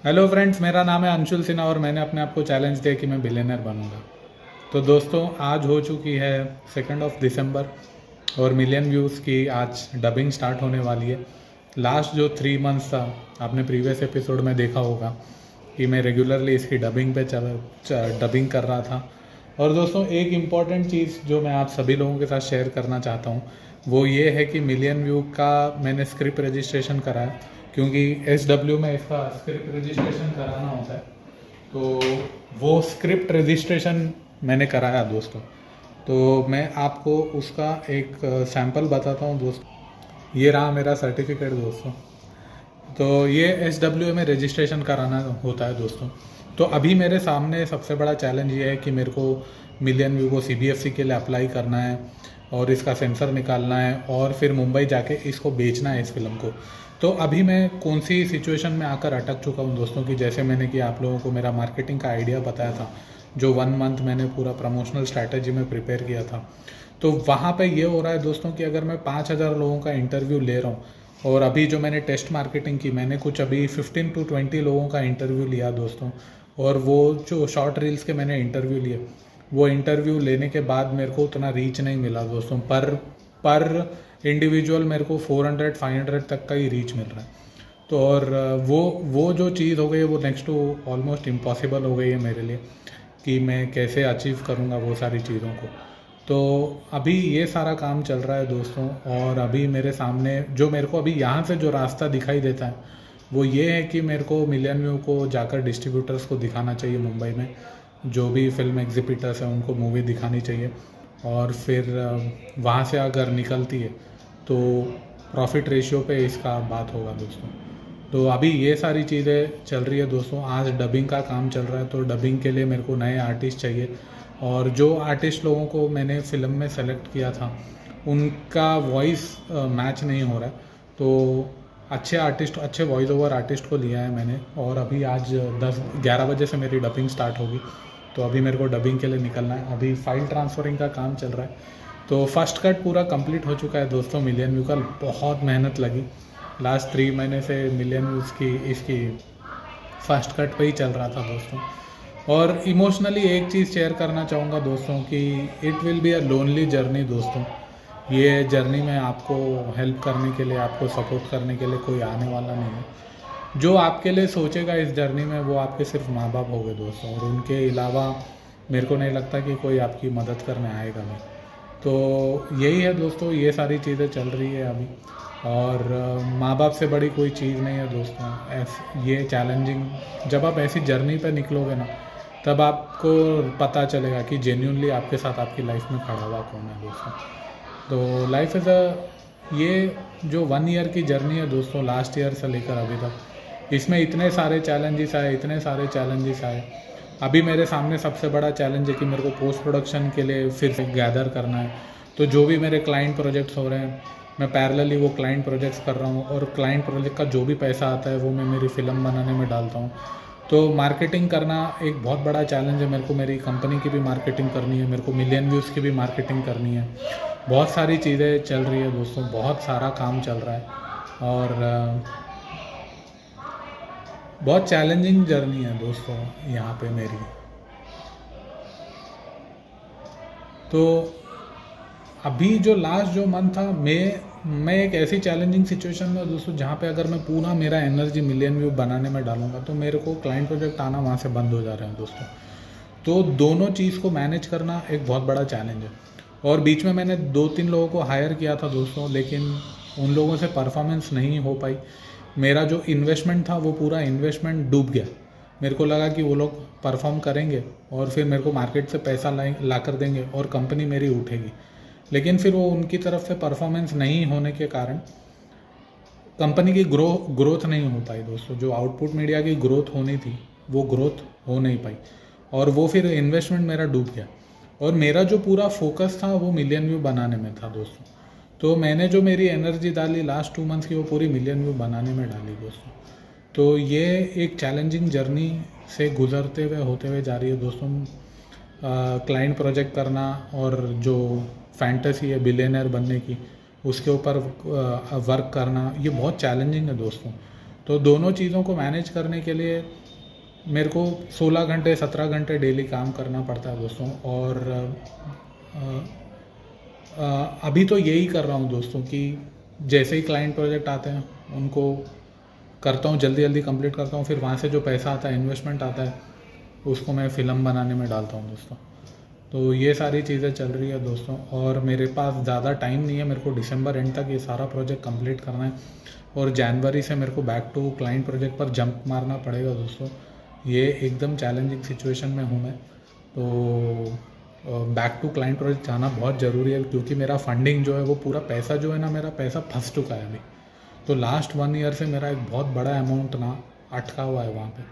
Hello friends, मेरा नाम है अंशुल सिन्हा और मैंने अपने आप को चैलेंज दिया कि मैं बिलियनर बनूंगा। तो दोस्तों, आज हो चुकी है 2 दिसंबर और मिलियन व्यूज़ की आज डबिंग स्टार्ट होने वाली है। लास्ट जो 3 मंथ्स था, आपने प्रीवियस एपिसोड में देखा होगा कि मैं रेगुलरली इसकी डबिंग पे डबिंग कर रहा था। और दोस्तों, एक इम्पॉर्टेंट चीज़ जो मैं आप सभी लोगों के साथ शेयर करना चाहता हूँ वो ये है कि मिलियन व्यू का मैंने स्क्रिप्ट रजिस्ट्रेशन करा है, क्योंकि SW में इसका स्क्रिप्ट रजिस्ट्रेशन कराना होता है। तो वो स्क्रिप्ट रजिस्ट्रेशन मैंने कराया दोस्तों। तो मैं आपको उसका एक सैंपल बताता हूँ दोस्तों। ये रहा मेरा सर्टिफिकेट दोस्तों। तो ये SW में रजिस्ट्रेशन कराना होता है दोस्तों। तो अभी मेरे सामने सबसे बड़ा चैलेंज ये है कि मेरे को मिलियन व्यू को CBFC के लिए अप्लाई करना है और इसका सेंसर निकालना है और फिर मुंबई जाके इसको बेचना है, इस फिल्म को। तो अभी मैं कौन सी सिचुएशन में आकर अटक चुका हूँ दोस्तों कि जैसे मैंने कि आप लोगों को मेरा मार्केटिंग का आइडिया बताया था, जो 1 मंथ मैंने पूरा प्रमोशनल स्ट्रैटेजी में प्रिपेयर किया था। तो वहाँ पे ये हो रहा है दोस्तों कि अगर मैं 5,000 लोगों का इंटरव्यू ले रहा हूँ और अभी जो मैंने टेस्ट मार्केटिंग की, मैंने कुछ अभी 15 to 20 लोगों का इंटरव्यू लिया दोस्तों। और वो जो शॉर्ट रील्स के मैंने इंटरव्यू लिए, वो इंटरव्यू लेने के बाद मेरे को उतना रीच नहीं मिला दोस्तों। पर इंडिविजुअल मेरे को 400-500 तक का ही रीच मिल रहा है। तो और वो जो चीज़ हो गई है वो नेक्स्ट टू ऑलमोस्ट इम्पॉसिबल हो गई है मेरे लिए कि मैं कैसे अचीव करूँगा वो सारी चीज़ों को। तो अभी ये सारा काम चल रहा है दोस्तों। और अभी मेरे सामने जो मेरे को अभी यहाँ से जो रास्ता दिखाई देता है वो ये है कि मेरे को मिलियन व्यू को जाकर डिस्ट्रीब्यूटर्स को दिखाना चाहिए मुंबई में। जो भी फिल्म एग्जिबिटर्स हैं उनको मूवी दिखानी चाहिए और फिर वहाँ से अगर निकलती है तो प्रॉफिट रेशियो पे इसका बात होगा दोस्तों। तो अभी ये सारी चीज़ें चल रही है दोस्तों। आज डबिंग का काम चल रहा है, तो डबिंग के लिए मेरे को नए आर्टिस्ट चाहिए। और जो आर्टिस्ट लोगों को मैंने फ़िल्म में सेलेक्ट किया था उनका वॉइस मैच नहीं हो रहा है। तो अच्छे आर्टिस्ट, अच्छे वॉइस ओवर आर्टिस्ट को लिया है मैंने। और अभी आज 10-11 बजे से मेरी डबिंग स्टार्ट होगी। तो अभी मेरे को डबिंग के लिए निकलना है। अभी फाइल ट्रांसफरिंग का काम चल रहा है। तो फर्स्ट कट पूरा कंप्लीट हो चुका है दोस्तों। मिलियन व्यू का बहुत मेहनत लगी, लास्ट 3 महीने से मिलियन व्यूज़ की इसकी फर्स्ट कट पे ही चल रहा था दोस्तों। और इमोशनली एक चीज़ शेयर करना चाहूँगा दोस्तों कि it will be a lonely journey दोस्तों। ये जर्नी में आपको हेल्प करने के लिए, आपको सपोर्ट करने के लिए कोई आने वाला नहीं है। जो आपके लिए सोचेगा इस जर्नी में वो आपके सिर्फ माँ बाप हो गए दोस्तों, और उनके अलावा मेरे को नहीं लगता कि कोई आपकी मदद करने आएगा नहीं। तो यही है दोस्तों, ये सारी चीज़ें चल रही है अभी। और माँ बाप से बड़ी कोई चीज़ नहीं है दोस्तों। ये चैलेंजिंग, जब आप ऐसी जर्नी पे निकलोगे ना तब आपको पता चलेगा कि जेन्युइनली आपके साथ आपकी लाइफ में खड़ा हुआ कौन है दोस्तों। तो लाइफ इज़ ये जो 1 ईयर की जर्नी है दोस्तों, लास्ट ईयर से लेकर अभी तक, इसमें इतने सारे चैलेंजेस आए, इतने सारे चैलेंजेस आए। अभी मेरे सामने सबसे बड़ा चैलेंज है कि मेरे को पोस्ट प्रोडक्शन के लिए फिर से गैदर करना है। तो जो भी मेरे क्लाइंट प्रोजेक्ट्स हो रहे हैं, मैं पैरेलली वो क्लाइंट प्रोजेक्ट्स कर रहा हूँ और क्लाइंट प्रोजेक्ट का जो भी पैसा आता है वो मैं मेरी फ़िल्म बनाने में डालता हूँ। तो मार्केटिंग करना एक बहुत बड़ा चैलेंज है मेरे को। मेरी कंपनी की भी मार्केटिंग करनी है, मेरे को मिलियन व्यूज़ की भी मार्केटिंग करनी है। बहुत सारी चीज़ें चल रही है दोस्तों, बहुत सारा काम चल रहा है। और बहुत चैलेंजिंग जर्नी है दोस्तों यहाँ पे मेरी। तो अभी जो लास्ट जो मंथ था, मैं एक ऐसी चैलेंजिंग सिचुएशन में दोस्तों जहाँ पे अगर मैं पूरा मेरा एनर्जी मिलियन व्यू बनाने में डालूंगा तो मेरे को क्लाइंट प्रोजेक्ट आना वहाँ से बंद हो जा रहे हैं दोस्तों। तो दोनों चीज़ को मैनेज करना एक बहुत बड़ा चैलेंज है। और बीच में मैंने 2-3 लोगों को हायर किया था दोस्तों, लेकिन उन लोगों से परफॉर्मेंस नहीं हो पाई। मेरा जो इन्वेस्टमेंट था वो पूरा इन्वेस्टमेंट डूब गया। मेरे को लगा कि वो लोग परफॉर्म करेंगे और फिर मेरे को मार्केट से पैसा ला कर देंगे और कंपनी मेरी उठेगी। लेकिन फिर वो उनकी तरफ से परफॉर्मेंस नहीं होने के कारण कंपनी की ग्रोथ नहीं हो पाई दोस्तों। जो आउटपुट मीडिया की ग्रोथ होनी थी वो ग्रोथ हो नहीं पाई और वो फिर इन्वेस्टमेंट मेरा डूब गया। और मेरा जो पूरा फोकस था वो मिलियन व्यू बनाने में था दोस्तों। तो मैंने जो मेरी एनर्जी डाली लास्ट 2 मंथ्स की वो पूरी मिलियन व्यू बनाने में डाली दोस्तों। तो ये एक चैलेंजिंग जर्नी से गुजरते हुए होते हुए जा रही है दोस्तों। क्लाइंट प्रोजेक्ट करना और जो फैंटेसी है बिलियनर बनने की, उसके ऊपर वर्क करना, ये बहुत चैलेंजिंग है दोस्तों। तो दोनों चीज़ों को मैनेज करने के लिए मेरे को 16 घंटे 17 घंटे डेली काम करना पड़ता है दोस्तों। और अभी तो यही कर रहा हूँ दोस्तों कि जैसे ही क्लाइंट प्रोजेक्ट आते हैं उनको करता हूँ, जल्दी जल्दी कंप्लीट करता हूँ, फिर वहाँ से जो पैसा आता है, इन्वेस्टमेंट आता है, उसको मैं फ़िल्म बनाने में डालता हूँ दोस्तों। तो ये सारी चीज़ें चल रही है दोस्तों। और मेरे पास ज़्यादा टाइम नहीं है, मेरे को दिसंबर एंड तक ये सारा प्रोजेक्ट कंप्लीट करना है और जनवरी से मेरे को बैक टू क्लाइंट प्रोजेक्ट पर जंप मारना पड़ेगा दोस्तों। ये एकदम चैलेंजिंग सिचुएशन में हूँ मैं, तो बैक टू क्लाइंट प्रोजेक्ट जाना बहुत ज़रूरी है, क्योंकि मेरा फंडिंग जो है वो पूरा पैसा जो है ना, मेरा पैसा फंस चुका है अभी। तो लास्ट 1 ईयर से मेरा एक बहुत बड़ा अमाउंट ना अटका हुआ है वहाँ पे।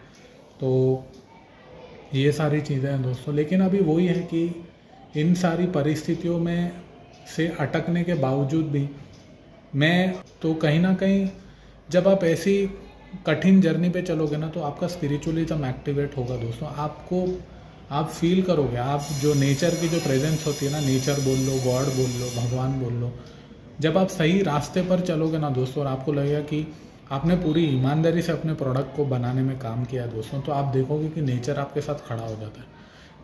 तो ये सारी चीज़ें हैं दोस्तों। लेकिन अभी वही है कि इन सारी परिस्थितियों में से अटकने के बावजूद भी मैं तो कहीं ना कहीं, जब आप ऐसी कठिन जर्नी पे चलोगे ना, तो आपका स्पिरिचुअलिज्म एक्टिवेट होगा दोस्तों। आप फील करोगे, आप जो नेचर की जो प्रेजेंस होती है ना, नेचर बोल लो, गॉड बोल लो, भगवान बोल लो, जब आप सही रास्ते पर चलोगे ना दोस्तों और आपको लगेगा कि आपने पूरी ईमानदारी से अपने प्रोडक्ट को बनाने में काम किया दोस्तों, तो आप देखोगे कि नेचर आपके साथ खड़ा हो जाता है।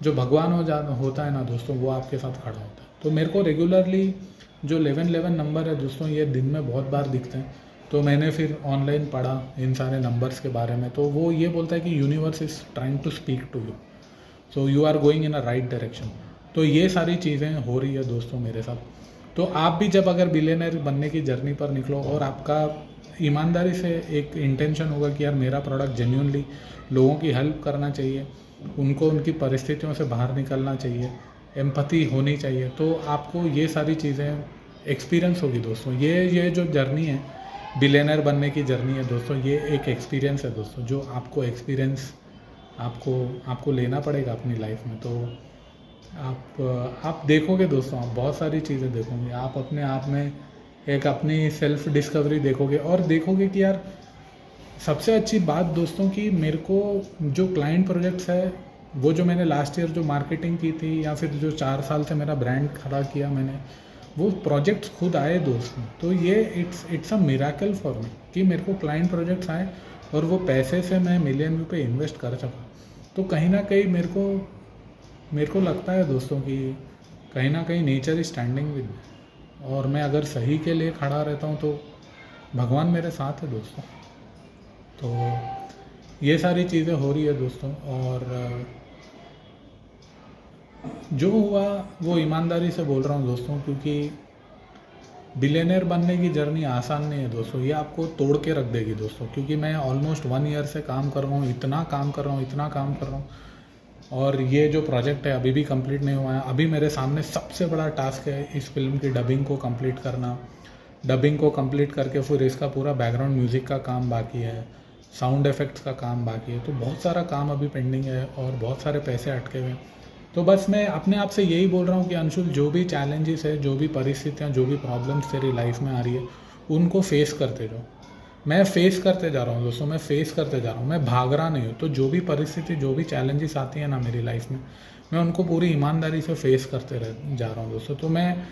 जो भगवान होता है ना दोस्तों, वो आपके साथ खड़ा होता है। तो मेरे को रेगुलरली जो 1111 नंबर है दोस्तों, ये दिन में बहुत बार दिखते हैं। तो मैंने फिर ऑनलाइन पढ़ा इन सारे नंबर्स के बारे में, तो वो ये बोलता है कि universe is trying to speak to you, so you are going in a right direction. तो ये सारी चीज़ें हो रही है दोस्तों मेरे साथ। तो आप भी जब अगर बिलियनर बनने की जर्नी पर निकलो और आपका ईमानदारी से एक इंटेंशन होगा कि यार मेरा प्रोडक्ट जेन्युइनली लोगों की हेल्प करना चाहिए, उनको उनकी परिस्थितियों से बाहर निकलना चाहिए, एम्पैथी होनी चाहिए, तो आपको ये सारी चीज़ें एक्सपीरियंस होगी दोस्तों। ये जो जर्नी है, बिलियनर बनने की जर्नी है दोस्तों, ये एक एक्सपीरियंस है दोस्तों, जो आपको एक्सपीरियंस आपको लेना पड़ेगा अपनी लाइफ में। तो आप देखोगे दोस्तों, आप बहुत सारी चीज़ें देखोगे, आप अपने आप में एक अपनी सेल्फ डिस्कवरी देखोगे और देखोगे कि यार सबसे अच्छी बात दोस्तों कि मेरे को जो क्लाइंट प्रोजेक्ट्स है, वो जो मैंने लास्ट ईयर जो मार्केटिंग की थी, या फिर जो 4 साल से मेरा ब्रांड खड़ा किया मैंने, वो प्रोजेक्ट्स खुद आए दोस्तों। तो ये it's a miracle for me कि मेरे को क्लाइंट प्रोजेक्ट्स आए और वो पैसे से मैं मिलियन व्यू पे इन्वेस्ट कर सका। तो कहीं ना कहीं मेरे को लगता है दोस्तों कि कहीं ना कहीं nature is standing with me, और मैं अगर सही के लिए खड़ा रहता हूँ तो भगवान मेरे साथ है दोस्तों। तो ये सारी चीज़ें हो रही है दोस्तों, और जो हुआ वो ईमानदारी से बोल रहा हूँ दोस्तों, क्योंकि बिलियनर बनने की जर्नी आसान नहीं है दोस्तों, ये आपको तोड़ के रख देगी दोस्तों। क्योंकि मैं ऑलमोस्ट 1 ईयर से काम कर रहा हूँ, इतना काम कर रहा हूँ, और ये जो प्रोजेक्ट है अभी भी कंप्लीट नहीं हुआ है। अभी मेरे सामने सबसे बड़ा टास्क है इस फिल्म की डबिंग को कंप्लीट करना। डबिंग को कंप्लीट करके फिर इसका पूरा बैकग्राउंड म्यूज़िक का काम बाकी है, साउंड इफ़ेक्ट्स का काम बाकी है। तो बहुत सारा काम अभी पेंडिंग है और बहुत सारे पैसे अटके हुए हैं। तो बस मैं अपने आप से यही बोल रहा हूँ कि अंशुल, जो भी चैलेंजेस है, जो भी परिस्थितियाँ, जो भी प्रॉब्लम्स तेरी लाइफ में आ रही है, उनको फेस करते जाओ। मैं फेस करते जा रहा हूँ दोस्तों, मैं फेस करते जा रहा हूँ, मैं भाग रहा नहीं हूँ। तो जो भी परिस्थिति, जो भी चैलेंजेस आती है ना मेरी लाइफ में, मैं उनको पूरी ईमानदारी से फेस करते जा रहा हूँ दोस्तों। तो मैं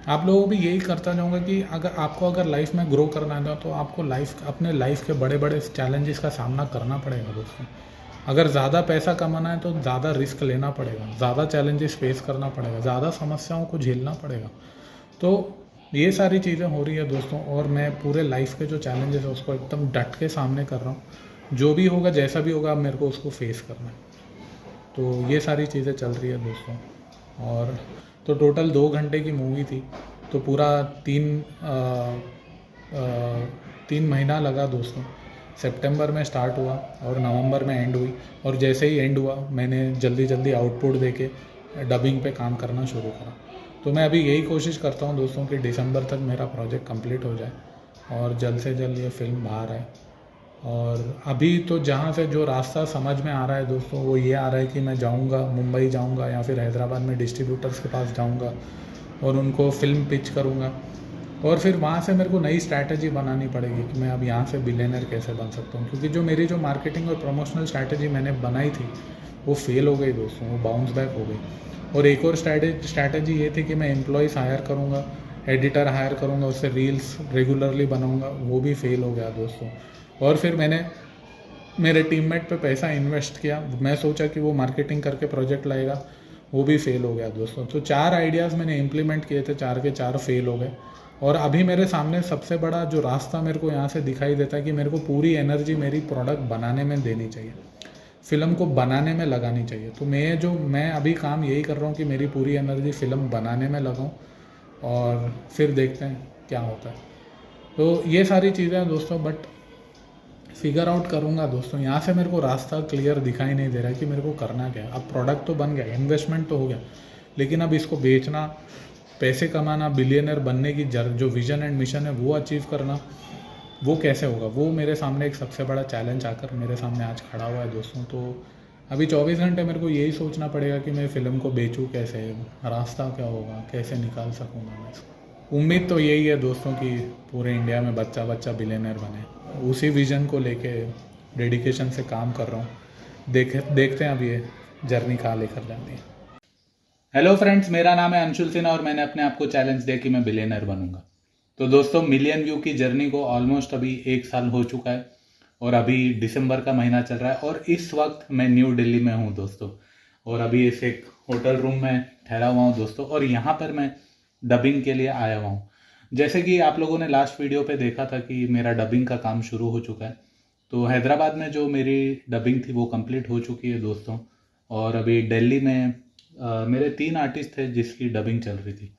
आप लोगों को भी यही करता जाऊँगा कि अगर लाइफ में ग्रो करना है तो आपको अपने लाइफ के बड़े बड़े चैलेंजेस का सामना करना पड़ेगा दोस्तों। अगर ज़्यादा पैसा कमाना है तो ज़्यादा रिस्क लेना पड़ेगा, ज़्यादा चैलेंजेस फेस करना पड़ेगा, ज़्यादा समस्याओं को झेलना पड़ेगा। तो ये सारी चीज़ें हो रही है दोस्तों, और मैं पूरे लाइफ के जो चैलेंजेस है उसको एकदम डट के सामने कर रहा हूँ। जो भी होगा, जैसा भी होगा, अब मेरे को उसको फेस करना है। तो ये सारी चीज़ें चल रही है दोस्तों। और तो टोटल 2 घंटे की मूवी थी, तो पूरा 3 महीना लगा दोस्तों। सितंबर में स्टार्ट हुआ और नवंबर में एंड हुई, और जैसे ही एंड हुआ मैंने जल्दी आउटपुट देके डबिंग पे काम करना शुरू करा। तो मैं अभी यही कोशिश करता हूँ दोस्तों कि दिसंबर तक मेरा प्रोजेक्ट कंप्लीट हो जाए और जल्द से जल्द ये फिल्म बाहर आए। और अभी तो जहाँ से जो रास्ता समझ में आ रहा है दोस्तों, वो ये आ रहा है कि मैं जाऊँगा, मुंबई जाऊँगा या फिर हैदराबाद में डिस्ट्रीब्यूटर्स के पास जाऊँगा और उनको फिल्म पिच करूँगा, और फिर वहाँ से मेरे को नई स्ट्रैटेजी बनानी पड़ेगी कि मैं अब यहाँ से बिलियनर कैसे बन सकता हूँ। क्योंकि जो मेरी मार्केटिंग और प्रमोशनल स्ट्रैटेजी मैंने बनाई थी वो फेल हो गई दोस्तों, वो बाउंस बैक हो गई। और एक और स्ट्रैटेजी ये थी कि मैं एम्प्लॉयज़ हायर करूँगा, एडिटर हायर करूँगा, उससे रील्स रेगुलरली बनाऊँगा, वो भी फेल हो गया दोस्तों। और फिर मैंने मेरे टीममेट पे पैसा इन्वेस्ट किया। मैं सोचा कि वो मार्केटिंग करके प्रोजेक्ट लाएगा, वो भी फेल हो गया दोस्तों। तो 4 आइडियाज़ मैंने इम्प्लीमेंट किए थे, 4 के 4 फेल हो गए। और अभी मेरे सामने सबसे बड़ा जो रास्ता मेरे को यहाँ से दिखाई देता है कि मेरे को पूरी एनर्जी मेरी प्रोडक्ट बनाने में देनी चाहिए, फ़िल्म को बनाने में लगानी चाहिए। तो मैं अभी काम यही कर रहा हूँ कि मेरी पूरी एनर्जी फ़िल्म बनाने में लगाऊँ और फिर देखते हैं क्या होता है। तो ये सारी चीज़ें हैं दोस्तों, बट फिगर आउट करूँगा दोस्तों। यहाँ से मेरे को रास्ता क्लियर दिखाई नहीं दे रहा है कि मेरे को करना क्या है। अब प्रोडक्ट तो बन गया, इन्वेस्टमेंट तो हो गया, लेकिन अब इसको बेचना, पैसे कमाना, बिलियनर बनने की जो विजन एंड मिशन है वो अचीव करना, वो कैसे होगा? वो मेरे सामने एक सबसे बड़ा चैलेंज आकर मेरे सामने आज खड़ा हुआ है दोस्तों। तो अभी 24 घंटे मेरे को यही सोचना पड़ेगा कि मैं फ़िल्म को बेचूँ कैसे, रास्ता क्या होगा, कैसे निकाल सकूँगा मैं इसको। उम्मीद तो यही है दोस्तों कि पूरे इंडिया में बच्चा बच्चा बिलियनर बने। उसी विज़न को लेके डेडिकेशन से काम कर रहा हूँ। देखते हैं अब ये जर्नी कहाँ लेकर जाती है। हेलो फ्रेंड्स, मेरा नाम है अंशुल सिन्हा और मैंने अपने आप को चैलेंज दिया कि मैं बिलियनर बनूंगा। तो दोस्तों, मिलियन व्यू की जर्नी को ऑलमोस्ट अभी 1 साल हो चुका है और अभी दिसंबर का महीना चल रहा है और इस वक्त मैं न्यू दिल्ली में हूँ दोस्तों। और अभी इस एक होटल रूम में ठहरा हुआ हूँ दोस्तों, और यहाँ पर मैं डबिंग के लिए आया हुआ हूँ। जैसे कि आप लोगों ने लास्ट वीडियो पे देखा था कि मेरा डबिंग का काम शुरू हो चुका है। तो हैदराबाद में जो मेरी डबिंग थी वो कंप्लीट हो चुकी है दोस्तों, और अभी दिल्ली में मेरे 3 आर्टिस्ट थे जिसकी डबिंग चल रही थी।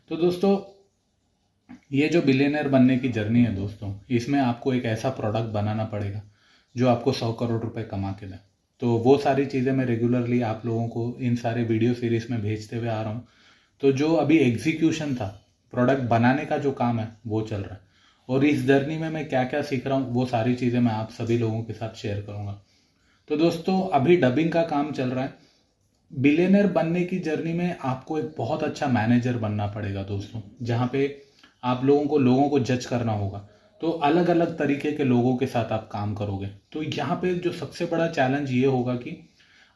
तो दोस्तों, ये जो बिलियनर बनने की जर्नी है दोस्तों, इसमें आपको एक ऐसा प्रोडक्ट बनाना पड़ेगा जो आपको 100 करोड़ रुपए कमा के दे। तो वो सारी चीज़ें मैं रेगुलरली आप लोगों को इन सारे वीडियो सीरीज में भेजते हुए आ रहा हूँ। तो जो अभी एग्जीक्यूशन था, प्रोडक्ट बनाने का जो काम है वो चल रहा है, और इस जर्नी में मैं क्या क्या सीख रहा हूँ वो सारी चीज़ें मैं आप सभी लोगों के साथ शेयर करूँगा। तो दोस्तों, अभी डबिंग का काम चल रहा है। बिलियनर बनने की जर्नी में आपको एक बहुत अच्छा मैनेजर बनना पड़ेगा दोस्तों, जहाँ पे आप लोगों को जज करना होगा। तो अलग अलग तरीके के लोगों के साथ आप काम करोगे। तो यहाँ पे जो सबसे बड़ा चैलेंज ये होगा कि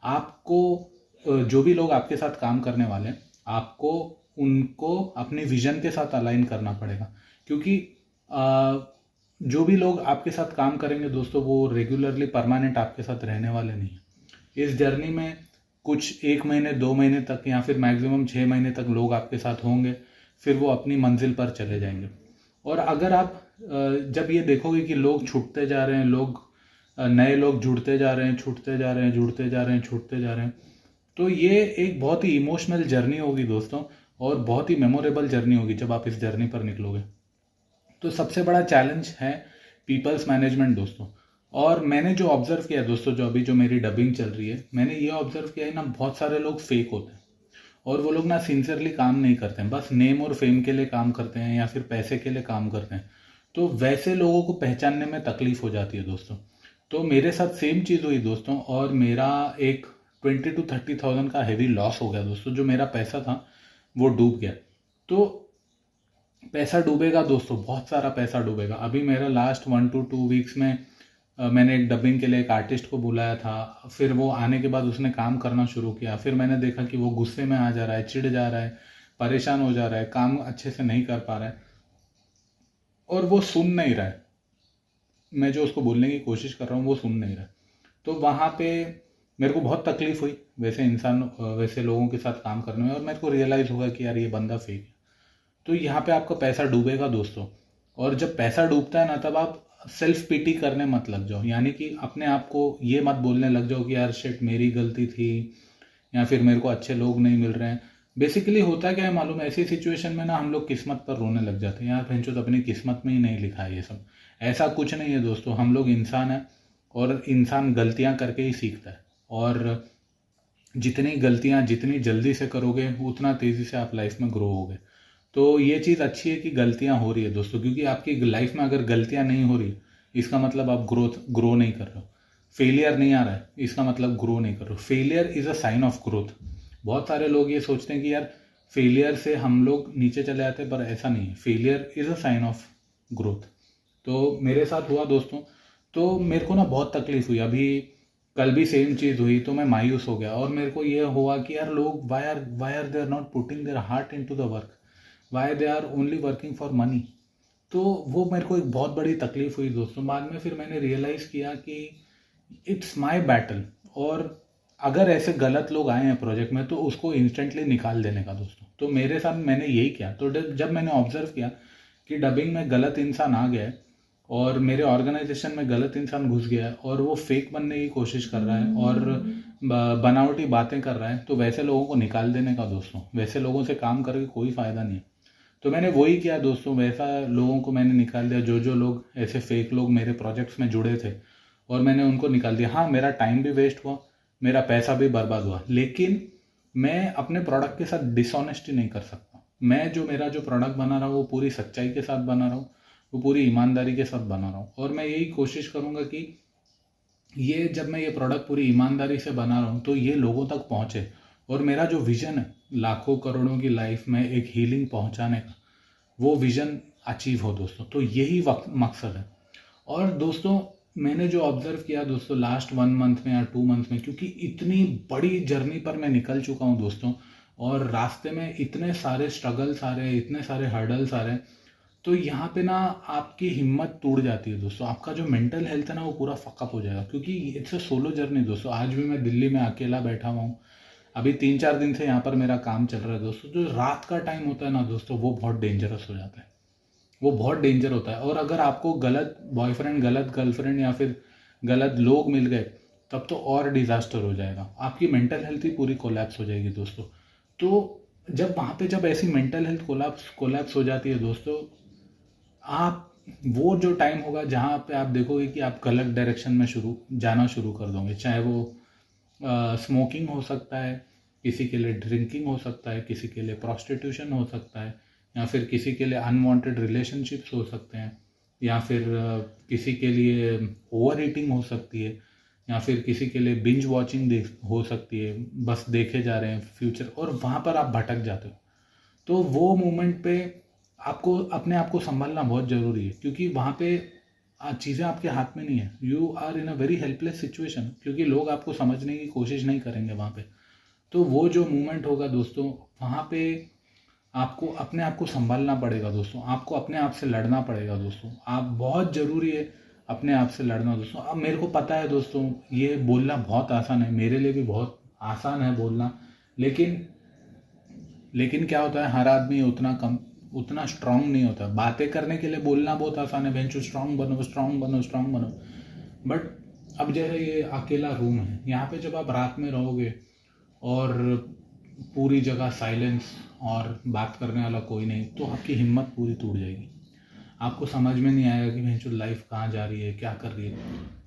आपको जो भी लोग आपके साथ काम करने वाले हैं, आपको उनको अपने विजन के साथ अलाइन करना पड़ेगा। क्योंकि जो भी लोग आपके साथ काम करेंगे दोस्तों, वो रेगुलरली परमानेंट आपके साथ रहने वाले नहीं हैं। इस जर्नी में कुछ 1 महीने 2 महीने तक या फिर मैक्सिमम 6 महीने तक लोग आपके साथ होंगे, फिर वो अपनी मंजिल पर चले जाएंगे। और अगर आप जब ये देखोगे कि लोग छूटते जा रहे हैं, नए लोग जुड़ते जा रहे हैं, छूटते जा रहे हैं, जुड़ते जा रहे हैं, छूटते जा रहे हैं, तो ये एक बहुत ही इमोशनल जर्नी होगी दोस्तों, और बहुत ही मेमोरेबल जर्नी होगी जब आप इस जर्नी पर निकलोगे। तो सबसे बड़ा चैलेंज है पीपल्स मैनेजमेंट दोस्तों। और मैंने जो ऑब्जर्व किया दोस्तों, जो मेरी डबिंग चल रही है, मैंने ये ऑब्जर्व किया है ना, बहुत सारे लोग फेक होते हैं और वो लोग ना सिंसियरली काम नहीं करते हैं, बस नेम और फेम के लिए काम करते हैं या फिर पैसे के लिए काम करते हैं। तो वैसे लोगों को पहचानने में तकलीफ हो जाती है दोस्तों। तो मेरे साथ सेम चीज़ हुई दोस्तों, और मेरा एक 20 to 30,000 का हैवी लॉस हो गया दोस्तों। जो मेरा पैसा था वो डूब गया। तो पैसा डूबेगा दोस्तों, बहुत सारा पैसा डूबेगा। अभी मेरा लास्ट 1 to 2 वीक्स में मैंने एक डबिंग के लिए एक आर्टिस्ट को बुलाया था। फिर वो आने के बाद उसने काम करना शुरू किया। फिर मैंने देखा कि वो गुस्से में आ जा रहा है, चिढ़ जा रहा है, परेशान हो जा रहा है, काम अच्छे से नहीं कर पा रहा है और वो सुन नहीं रहा है। मैं जो उसको बोलने की कोशिश कर रहा हूँ वो सुन नहीं रहा है। तो वहाँ पे मेरे को बहुत तकलीफ हुई वैसे लोगों के साथ काम करने में, और मेरे को रियलाइज़ होगा कि यार ये बंदा फेक है। तो यहाँ पे आपका पैसा डूबेगा दोस्तों। और जब पैसा डूबता है ना, तब आप सेल्फ पिटी करने मत लग जाओ, यानी कि अपने आप को ये मत बोलने लग जाओ कि यार शिट मेरी गलती थी, या फिर मेरे को अच्छे लोग नहीं मिल रहे हैं। बेसिकली होता क्या है मालूम है, ऐसी सिचुएशन में ना हम लोग किस्मत पर रोने लग जाते हैं, यार भैंचो तो अपनी किस्मत में ही नहीं लिखा है ये सब। ऐसा कुछ नहीं है दोस्तों, हम लोग इंसान हैं और इंसान गलतियां करके ही सीखता है। और जितनी गलतियां जितनी जल्दी से करोगे उतना तेज़ी से आप लाइफ में ग्रो होगे। तो ये चीज़ अच्छी है कि गलतियां हो रही है दोस्तों, क्योंकि आपकी लाइफ में अगर गलतियां नहीं हो रही, इसका मतलब आप ग्रो नहीं कर रहे हो। फेलियर नहीं आ रहा है, इसका मतलब ग्रो नहीं कर रहे हो। Failure is a sign of growth. बहुत सारे लोग ये सोचते हैं कि यार फेलियर से हम लोग नीचे चले जाते हैं, पर ऐसा नहीं है। Failure is a sign of growth. तो मेरे साथ हुआ दोस्तों। तो मेरे को ना बहुत तकलीफ हुई। अभी कल भी सेम चीज़ हुई तो मैं मायूस हो गया, और मेरे को ये हुआ कि यार लोग why are they are not putting their heart into the work, why they are only working for money. तो वो मेरे को एक बहुत बड़ी तकलीफ हुई दोस्तों। बाद में फिर मैंने रियलाइज़ किया कि इट्स माय बैटल, और अगर ऐसे गलत लोग आए हैं प्रोजेक्ट में तो उसको इंस्टेंटली निकाल देने का दोस्तों। तो मेरे साथ मैंने यही किया। तो जब मैंने ऑब्जर्व किया कि डबिंग में गलत इंसान आ गया है और मेरे ऑर्गेनाइजेशन में गलत इंसान घुस गया है और वो फेक बनने की कोशिश कर रहा है और बनावटी बातें कर रहा है, तो वैसे लोगों को निकाल देने का दोस्तों। वैसे लोगों से काम करके कोई फ़ायदा नहीं है। तो मैंने वही किया दोस्तों, वैसा लोगों को मैंने निकाल दिया, जो जो लोग ऐसे फेक लोग मेरे प्रोजेक्ट्स में जुड़े थे, और मैंने उनको निकाल दिया। हाँ, मेरा टाइम भी वेस्ट हुआ, मेरा पैसा भी बर्बाद हुआ, लेकिन मैं अपने प्रोडक्ट के साथ डिसऑनेस्टी नहीं कर सकता। मैं जो मेरा जो प्रोडक्ट बना रहा हूँ वो पूरी सच्चाई के साथ बना रहा हूँ, वो पूरी ईमानदारी के साथ बना रहा हूँ। और मैं यही कोशिश करूँगा कि ये जब मैं ये प्रोडक्ट पूरी ईमानदारी से बना रहा हूँ तो ये लोगों तक पहुँचे, और मेरा जो विज़न है लाखों करोड़ों की लाइफ में एक हीलिंग पहुँचाने का, वो विज़न अचीव हो दोस्तों। तो यही वक्त मकसद है। और दोस्तों मैंने जो ऑब्ज़र्व किया दोस्तों लास्ट 1 मंथ में या 2 मंथ में, क्योंकि इतनी बड़ी जर्नी पर मैं निकल चुका हूँ दोस्तों, और रास्ते में इतने सारे स्ट्रगल्स आ रहे हैं, इतने सारे हर्डल्स आ रहे हैं, तो यहाँ पे ना आपकी हिम्मत टूट जाती है दोस्तों। आपका जो मेंटल हेल्थ है ना वो पूरा फकअप हो जाएगा, क्योंकि इट्स अ सोलो जर्नी दोस्तों। आज भी मैं दिल्ली में अकेला बैठा हुआ हूँ। अभी 3-4 दिन से यहाँ पर मेरा काम चल रहा है दोस्तों। जो रात का टाइम होता है ना दोस्तों, वो बहुत डेंजरस हो जाता है, वो बहुत डेंजर होता है। और अगर आपको गलत बॉयफ्रेंड, गलत गर्लफ्रेंड या फिर गलत लोग मिल गए, तब तो और डिज़ास्टर हो जाएगा। आपकी मेंटल हेल्थ ही पूरी कोलैप्स हो जाएगी दोस्तों। तो जब वहाँ पे जब ऐसी मेंटल हेल्थ कोलैप्स हो जाती है दोस्तों, आप वो जो टाइम होगा जहाँ पे आप देखोगे कि आप गलत डायरेक्शन में जाना शुरू कर दोगे। चाहे वो स्मोकिंग हो सकता है, किसी के लिए ड्रिंकिंग हो सकता है, किसी के लिए प्रोस्टिट्यूशन हो सकता है, या फिर किसी के लिए अनवांटेड रिलेशनशिप्स हो सकते हैं, या फिर किसी के लिए ओवर ईटिंग हो सकती है, या फिर किसी के लिए बिंज वॉचिंग हो सकती है। बस देखे जा रहे हैं फ्यूचर, और वहाँ पर आप भटक जाते हो। तो वो मोमेंट पे आपको अपने आप को संभालना बहुत ज़रूरी है, क्योंकि वहाँ पे चीज़ें आपके हाथ में नहीं है। You are in a very helpless situation, क्योंकि लोग आपको समझने की कोशिश नहीं करेंगे वहाँ पे। तो वो जो मोमेंट होगा दोस्तों, वहाँ पे आपको अपने आप को संभालना पड़ेगा दोस्तों। आपको अपने आप से लड़ना पड़ेगा दोस्तों। आप बहुत ज़रूरी है अपने आप से लड़ना दोस्तों। अब मेरे को पता है दोस्तों, ये बोलना बहुत आसान है, मेरे लिए भी बहुत आसान है बोलना, लेकिन क्या होता है, हर आदमी उतना स्ट्रांग नहीं होता। बातें करने के लिए बोलना बहुत आसान है, बेंचो स्ट्रांग बनो, स्ट्रांग बनो, स्ट्रांग बनो। बट अब जैसे ये अकेला रूम है, यहाँ पे जब आप रात में रहोगे और पूरी जगह साइलेंस और बात करने वाला कोई नहीं, तो आपकी हिम्मत पूरी टूट जाएगी। आपको समझ में नहीं आएगा कि बेंचो लाइफ कहाँ जा रही है, क्या कर रही है।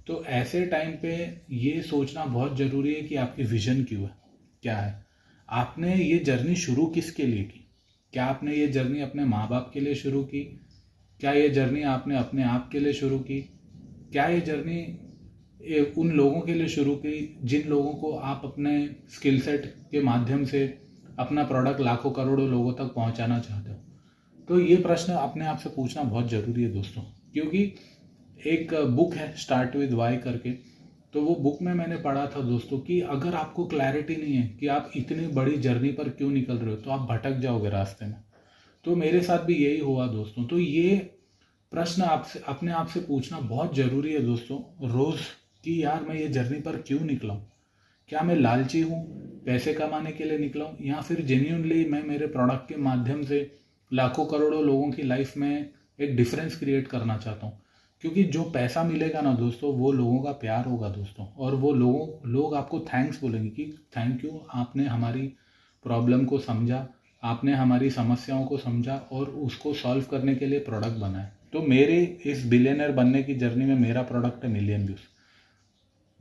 तो ऐसे टाइम पे ये सोचना बहुत ज़रूरी है कि आपकी विजन क्यों है, क्या है। आपने ये जर्नी शुरू किसके लिए की? क्या आपने ये जर्नी अपने माँ बाप के लिए शुरू की? क्या ये जर्नी आपने अपने आप के लिए शुरू की? क्या ये जर्नी उन लोगों के लिए शुरू की जिन लोगों को आप अपने स्किल सेट के माध्यम से अपना प्रोडक्ट लाखों करोड़ों लोगों तक पहुंचाना चाहते हो? तो ये प्रश्न अपने आप से पूछना बहुत ज़रूरी है दोस्तों। क्योंकि एक बुक है स्टार्ट विद वाई करके, तो वो बुक में मैंने पढ़ा था दोस्तों कि अगर आपको क्लैरिटी नहीं है कि आप इतनी बड़ी जर्नी पर क्यों निकल रहे हो, तो आप भटक जाओगे रास्ते में। तो मेरे साथ भी यही हुआ दोस्तों। तो ये प्रश्न आपसे अपने आप से पूछना बहुत ज़रूरी है दोस्तों रोज़, कि यार मैं ये जर्नी पर क्यों निकला हूँ। क्या मैं लालची हूँ, पैसे कमाने के लिए निकला हूँ, या फिर जेन्यूनली मैं मेरे प्रोडक्ट के माध्यम से लाखों करोड़ों लोगों की लाइफ में एक डिफरेंस क्रिएट करना चाहता हूँ। क्योंकि जो पैसा मिलेगा ना दोस्तों, वो लोगों का प्यार होगा दोस्तों, और वो लोग आपको थैंक्स बोलेंगे कि थैंक यू, आपने हमारी प्रॉब्लम को समझा, आपने हमारी समस्याओं को समझा और उसको सॉल्व करने के लिए प्रोडक्ट बनाया। तो मेरे इस बिलियनर बनने की जर्नी में मेरा प्रोडक्ट है मिलियन व्यूज़,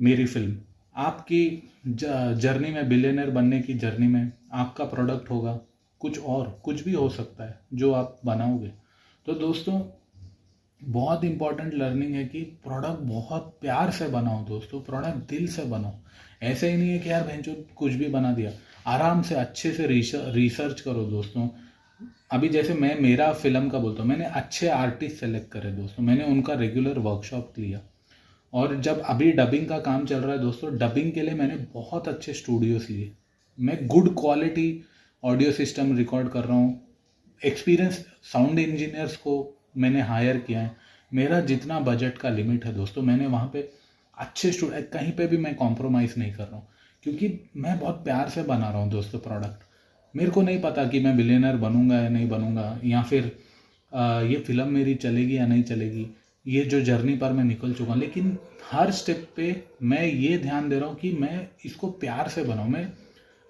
मेरी फिल्म। आपकी जर्नी में, बिलियनर बनने की जर्नी में, आपका प्रोडक्ट होगा कुछ भी हो सकता है जो आप बनाओगे। तो दोस्तों बहुत इंपॉर्टेंट लर्निंग है कि प्रोडक्ट बहुत प्यार से बनाओ दोस्तों, प्रोडक्ट दिल से बनाओ। ऐसे ही नहीं है कि यार भैंचो कुछ भी बना दिया। आराम से अच्छे से रिसर्च करो दोस्तों। अभी जैसे मैं मेरा फिल्म का बोलता हूँ, मैंने अच्छे आर्टिस्ट सेलेक्ट करे दोस्तों, मैंने उनका रेगुलर वर्कशॉप लिया। और जब अभी डबिंग का काम चल रहा है दोस्तों, डबिंग के लिए मैंने बहुत अच्छे स्टूडियोज लिए। मैं good quality audio system record कर रहा हूँ। एक्सपीरियंस साउंड इंजीनियर्स को मैंने हायर किया है, मेरा जितना बजट का लिमिट है दोस्तों, मैंने वहाँ पे अच्छे स्टूडेंट, कहीं पे भी मैं कॉम्प्रोमाइज़ नहीं कर रहा हूँ, क्योंकि मैं बहुत प्यार से बना रहा हूँ दोस्तों प्रोडक्ट। मेरे को नहीं पता कि मैं बिलियनर बनूंगा या नहीं बनूंगा, या फिर ये फिल्म मेरी चलेगी या नहीं चलेगी, ये जो जर्नी पर मैं निकल चुका हूँ, लेकिन हर स्टेप पे मैं ये ध्यान दे रहा हूँ कि मैं इसको प्यार से बनाऊँ। मैं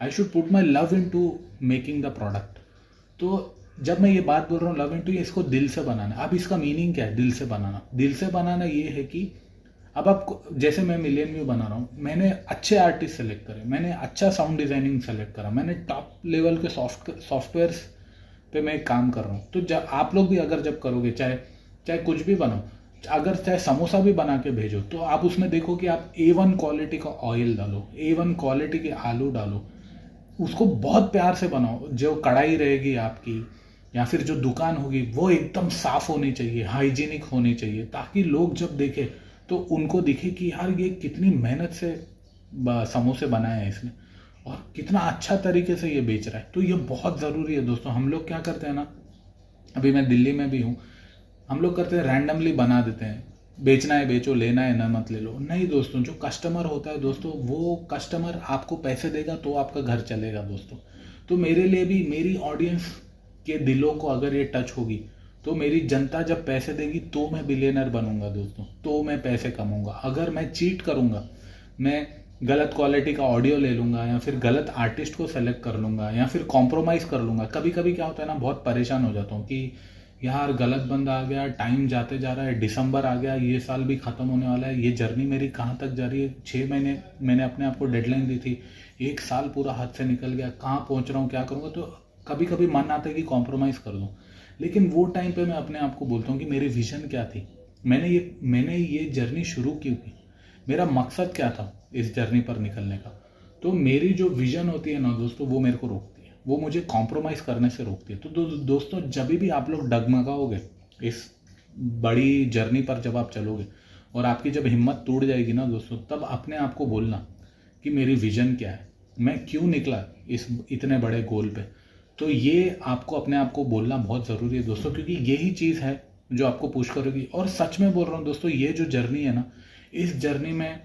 I should put my love into making the product. तो जब मैं ये बात बोल रहा हूँ लव इन टू, इसको दिल से बनाना। अब इसका मीनिंग क्या है दिल से बनाना? दिल से बनाना ये है कि अब आप, जैसे मैं मिलियन व्यू बना रहा हूँ, मैंने अच्छे आर्टिस्ट सेलेक्ट करे, मैंने अच्छा साउंड डिजाइनिंग सेलेक्ट करा, मैंने टॉप लेवल के सॉफ्टवेयर्स पे मैं काम कर रहा हूँ। तो जब आप लोग भी अगर जब करोगे, चाहे चाहे कुछ भी बनो, अगर चाहे समोसा भी बना के भेजो, तो आप उसमें देखो कि आप A1 क्वालिटी का ऑयल डालो, A1 क्वालिटी के आलू डालो, उसको बहुत प्यार से बनाओ। जो कढ़ाई रहेगी आपकी या फिर जो दुकान होगी वो एकदम साफ होनी चाहिए, हाइजीनिक होनी चाहिए, ताकि लोग जब देखें तो उनको दिखे कि यार ये कितनी मेहनत से समोसे बनाए हैं इसने, और कितना अच्छा तरीके से ये बेच रहा है। तो ये बहुत ज़रूरी है दोस्तों। हम लोग क्या करते हैं ना, अभी मैं दिल्ली में भी हूँ, हम लोग करते हैं रैंडमली बना देते हैं, बेचना है बेचो, लेना है ना मत ले लो। नहीं दोस्तों, जो कस्टमर होता है दोस्तों, वो कस्टमर आपको पैसे देगा तो आपका घर चलेगा दोस्तों। तो मेरे लिए भी, मेरी ऑडियंस के दिलों को अगर ये टच होगी, तो मेरी जनता जब पैसे देगी तो मैं बिलियनर बनूंगा दोस्तों, तो मैं पैसे कमाऊंगा। अगर मैं चीट करूंगा, मैं गलत क्वालिटी का ऑडियो ले लूंगा, या फिर गलत आर्टिस्ट को सेलेक्ट कर लूंगा, या फिर कॉम्प्रोमाइज़ कर लूंगा। कभी कभी क्या होता है ना, बहुत परेशान हो जाता हूँ कि यार गलत बंदा आ गया, टाइम जाते जा रहा है, दिसंबर आ गया, ये साल भी ख़त्म होने वाला है, ये जर्नी मेरी कहाँ तक जा रही है। 6 महीने मैंने अपने आप को डेडलाइन दी थी, 1 साल पूरा हाथ से निकल गया, कहाँ पहुँच रहा हूँ, क्या करूँगा। तो कभी कभी मन आता है कि कॉम्प्रोमाइज़ कर दूँ, लेकिन वो टाइम पे मैं अपने आप को बोलता हूँ कि मेरी विज़न क्या थी, मैंने ये जर्नी शुरू क्यों की, मेरा मकसद क्या था इस जर्नी पर निकलने का। तो मेरी जो विज़न होती है ना दोस्तों, वो मेरे को रोकती है, वो मुझे कॉम्प्रोमाइज़ करने से रोकती है। तो दोस्तों, जब भी आप लोग डगमगाओगे इस बड़ी जर्नी पर, जब आप चलोगे और आपकी जब हिम्मत टूट जाएगी ना दोस्तों, तब अपने आप को बोलना कि मेरी विज़न क्या है, मैं क्यों निकला इस इतने बड़े गोल पे। तो ये आपको अपने आप को बोलना बहुत ज़रूरी है दोस्तों, क्योंकि यही चीज़ है जो आपको पुश करेगी। और सच में बोल रहा हूँ दोस्तों, ये जो जर्नी है ना, इस जर्नी में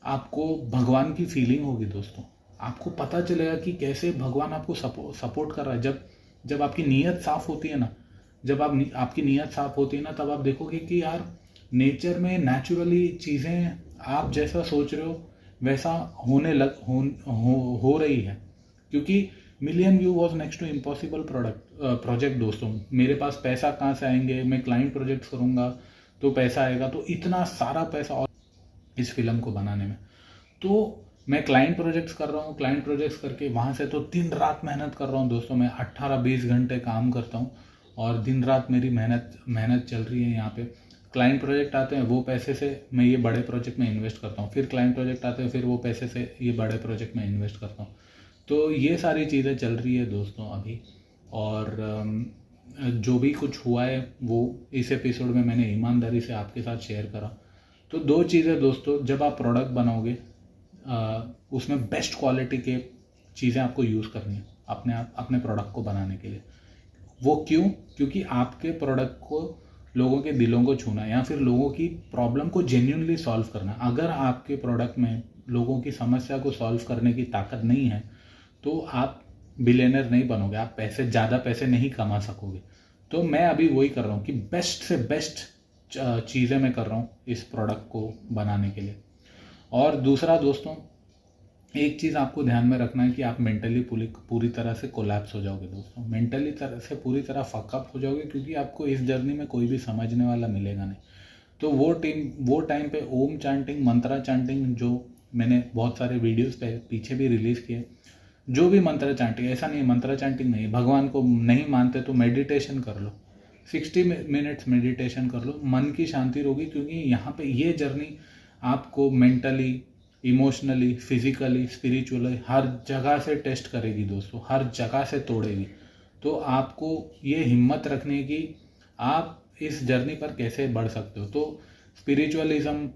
आपको भगवान की फीलिंग होगी दोस्तों। आपको पता चलेगा कि कैसे भगवान आपको सपोर्ट कर रहा है। जब आपकी नीयत साफ होती है ना, जब आपकी नीयत साफ होती है ना, तब आप देखोगे कि यार नेचर में नेचुरली चीज़ें आप जैसा सोच रहे हो वैसा होने लग हो रही है। क्योंकि million view was next to impossible project दोस्तों। मेरे पास पैसा कहाँ से आएंगे, मैं क्लाइंट प्रोजेक्ट करूँगा तो पैसा आएगा, तो इतना सारा पैसा और इस फिल्म को बनाने में। तो मैं क्लाइंट प्रोजेक्ट्स कर रहा हूँ, क्लाइंट प्रोजेक्ट्स करके वहाँ से तो दिन रात मेहनत कर रहा हूँ दोस्तों। मैं 18-20 घंटे काम करता हूँ, और दिन रात मेरी मेहनत चल रही है यहाँ पे। क्लाइंट प्रोजेक्ट आते हैं, वो पैसे से मैं ये बड़े प्रोजेक्ट में इन्वेस्ट करता हूँ, फिर क्लाइंट प्रोजेक्ट आते हैं, फिर वो पैसे से ये बड़े प्रोजेक्ट में इन्वेस्ट करता हूँ। तो ये सारी चीज़ें चल रही है दोस्तों अभी। और जो भी कुछ हुआ है वो इस एपिसोड में मैंने ईमानदारी से आपके साथ शेयर करा। तो 2 चीज़ें दोस्तों, जब आप प्रोडक्ट बनाओगे उसमें बेस्ट क्वालिटी के चीज़ें आपको यूज़ करनी है अपने प्रोडक्ट को बनाने के लिए। वो क्यों? क्योंकि आपके प्रोडक्ट को लोगों के दिलों को छूना है, या फिर लोगों की प्रॉब्लम को जेन्युइनली सॉल्व करना। अगर आपके प्रोडक्ट में लोगों की समस्या को सॉल्व करने की ताकत नहीं है, तो आप बिलियनर नहीं बनोगे, आप ज़्यादा पैसे नहीं कमा सकोगे। तो मैं अभी वही कर रहा हूँ कि बेस्ट से बेस्ट चीज़ें मैं कर रहा हूँ इस प्रोडक्ट को बनाने के लिए। और दूसरा दोस्तों, एक चीज़ आपको ध्यान में रखना है कि आप मेंटली पूरी तरह से कोलैप्स हो जाओगे दोस्तों, मेंटली तरह से पूरी तरह फकअप हो जाओगे, क्योंकि आपको इस जर्नी में कोई भी समझने वाला मिलेगा नहीं। तो वो टाइम पे ओम चैंटिंग, मंत्रा चैंटिंग, जो मैंने बहुत सारे वीडियोस पे पीछे भी रिलीज़ किए, जो भी मंत्र चैंटिंग, ऐसा नहीं मंत्र चैंटिंग नहीं, भगवान को नहीं मानते तो मेडिटेशन कर लो, 60 मिनट्स मेडिटेशन कर लो, मन की शांति होगी। क्योंकि यहाँ पे ये जर्नी आपको मेंटली, इमोशनली, फिजिकली, स्पिरिचुअली हर जगह से टेस्ट करेगी दोस्तों, हर जगह से तोड़ेगी। तो आपको ये हिम्मत रखनी है कि आप इस जर्नी पर कैसे बढ़ सकते हो। तो स्पिरिचुअलिज्म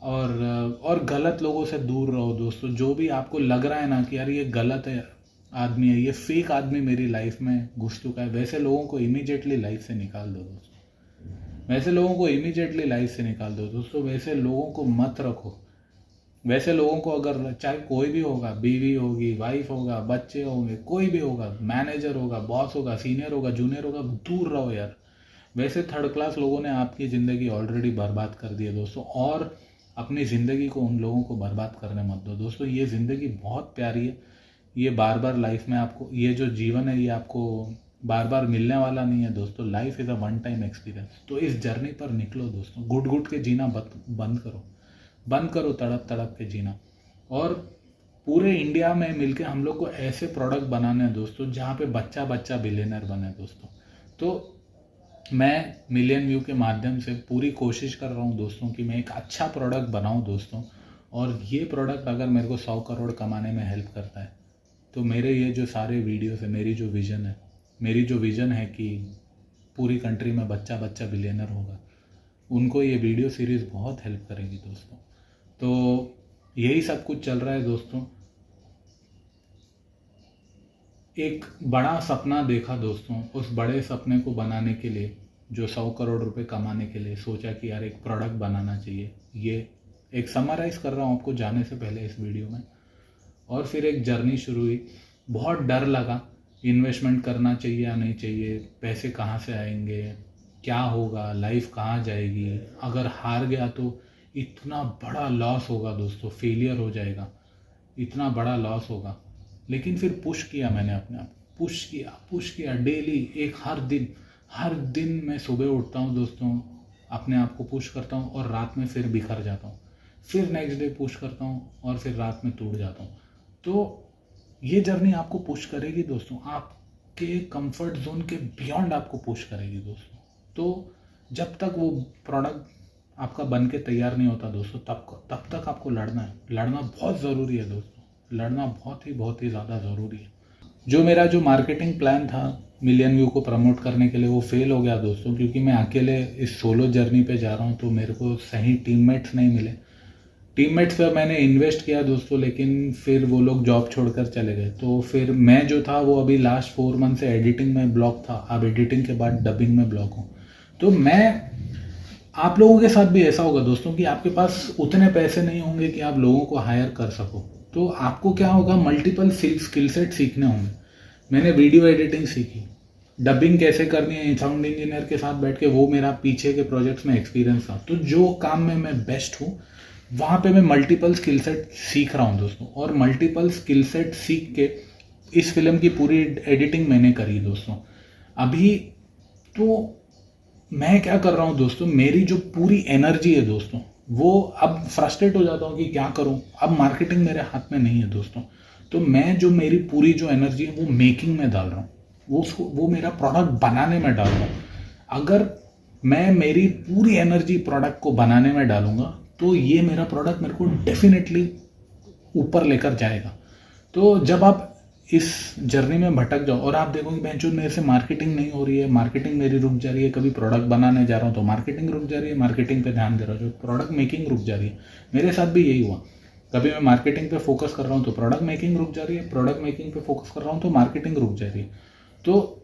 और गलत लोगों से दूर रहो दोस्तों। जो भी आपको लग रहा है ना कि यार ये गलत है आदमी है, ये फेक आदमी मेरी लाइफ में घुस चुका है, वैसे लोगों को इमीडिएटली लाइफ से निकाल दो दोस्तों। वैसे लोगों को इमीडिएटली लाइफ से निकाल दो दोस्तों, वैसे लोगों को मत रखो। वैसे लोगों को अगर चाहे कोई भी होगा, बीवी होगी, वाइफ होगा, बच्चे होंगे, कोई भी होगा, मैनेजर होगा, बॉस होगा, सीनियर होगा, जूनियर होगा, दूर रहो यार। वैसे थर्ड क्लास लोगों ने आपकी ज़िंदगी ऑलरेडी बर्बाद कर दी है दोस्तों, और अपनी ज़िंदगी को उन लोगों को बर्बाद करने मत दो दोस्तों। ये ज़िंदगी बहुत प्यारी है, ये बार बार लाइफ में आपको, ये जो जीवन है ये आपको बार बार मिलने वाला नहीं है दोस्तों। Life is a one time experience. तो इस जर्नी पर निकलो दोस्तों, घुट घुट के जीना बंद करो तड़प तड़प के जीना। और पूरे इंडिया में मिलके हम लोग को ऐसे प्रोडक्ट बनाने हैं दोस्तों जहाँ पे बच्चा बच्चा बिलियनर बने दोस्तों। तो मैं मिलियन व्यू के माध्यम से पूरी कोशिश कर रहा हूँ दोस्तों कि मैं एक अच्छा प्रोडक्ट बनाऊँ दोस्तों, और ये प्रोडक्ट अगर मेरे को 100 करोड़ कमाने में हेल्प करता है तो मेरे ये जो सारे वीडियोस है, मेरी जो विज़न है कि पूरी कंट्री में बच्चा बच्चा बिलियनर होगा, उनको ये वीडियो सीरीज़ बहुत हेल्प करेगी दोस्तों। तो यही सब कुछ चल रहा है दोस्तों। एक बड़ा सपना देखा दोस्तों, उस बड़े सपने को बनाने के लिए, जो 100 करोड़ रुपए कमाने के लिए सोचा कि यार एक प्रोडक्ट बनाना चाहिए। ये एक समराइज़ कर रहा हूँ आपको जाने से पहले इस वीडियो में। और फिर एक जर्नी शुरू हुई। बहुत डर लगा, इन्वेस्टमेंट करना चाहिए या नहीं चाहिए, पैसे कहाँ से आएंगे, क्या होगा, लाइफ कहाँ जाएगी, अगर हार गया तो इतना बड़ा लॉस होगा दोस्तों, फेलियर हो जाएगा, इतना बड़ा लॉस होगा। लेकिन फिर पुश किया मैंने अपने आप, पुश किया डेली। एक हर दिन मैं सुबह उठता हूँ दोस्तों, अपने आप को पुश करता हूँ और रात में फिर बिखर जाता हूँ, फिर नेक्स्ट डे पुश करता हूँ और फिर रात में टूट जाता हूँ। तो ये जर्नी आपको पुश करेगी दोस्तों, आपके कंफर्ट जोन के बियॉन्ड आपको पुश करेगी दोस्तों। तो जब तक वो प्रोडक्ट आपका बन के तैयार नहीं होता दोस्तों, तब तक आपको लड़ना बहुत ज़रूरी है दोस्तों, लड़ना बहुत ही ज़्यादा ज़रूरी है। जो मेरा जो मार्केटिंग प्लान था मिलियन व्यू को प्रमोट करने के लिए, वो फेल हो गया दोस्तों, क्योंकि मैं अकेले इस सोलो जर्नी पे जा रहा हूँ। तो मेरे को सही टीममेट्स नहीं मिले। टीममेट्स पे मैंने इन्वेस्ट किया दोस्तों, लेकिन फिर वो लोग जॉब छोड़कर चले गए। तो फिर मैं जो था वो अभी लास्ट 4 मंथ से एडिटिंग में ब्लॉक था। अब एडिटिंग के बाद डबिंग में ब्लॉक हूँ। तो आप लोगों के साथ भी ऐसा होगा दोस्तों कि आपके पास उतने पैसे नहीं होंगे कि आप लोगों को हायर कर सको। तो आपको क्या होगा, मल्टीपल स्किल सेट सीखने होंगे। मैंने वीडियो एडिटिंग सीखी, डबिंग कैसे करनी है साउंड इंजीनियर के साथ बैठ के, वो मेरा पीछे के प्रोजेक्ट्स में एक्सपीरियंस था। तो जो काम में मैं बेस्ट हूँ वहाँ पे मैं मल्टीपल स्किल सेट सीख रहा हूँ दोस्तों। और मल्टीपल स्किल सेट सीख के इस फिल्म की पूरी एडिटिंग मैंने करी दोस्तों। अभी तो मैं क्या कर रहा हूँ दोस्तों, मेरी जो पूरी एनर्जी है दोस्तों, वो अब फ्रस्ट्रेट हो जाता हूँ कि क्या करूँ। अब मार्केटिंग मेरे हाथ में नहीं है दोस्तों। तो मैं जो मेरी पूरी जो एनर्जी है वो मेकिंग में डाल रहा हूँ, वो मेरा प्रोडक्ट बनाने में डाल रहा हूँ। अगर मैं मेरी पूरी एनर्जी प्रोडक्ट को बनाने में डालूंगा तो ये मेरा प्रोडक्ट मेरे को डेफिनेटली ऊपर लेकर जाएगा। तो जब आप इस जर्नी में भटक जाओ और आप देखो कि बेंचो मेरे से मार्केटिंग नहीं हो रही है, मार्केटिंग मेरी रुक जा रही है, कभी प्रोडक्ट बनाने जा रहा हूँ तो मार्केटिंग रुक जा रही है, मार्केटिंग पे ध्यान दे रहा हूँ जो प्रोडक्ट मेकिंग रुक जा रही है। मेरे साथ भी यही हुआ, कभी मैं मार्केटिंग पे फोकस कर रहा हूँ तो प्रोडक्ट मेकिंग रुक जा रही है, प्रोडक्ट मेकिंग पे फोकस कर रहा हूँ तो मार्केटिंग रुक जा रही है। तो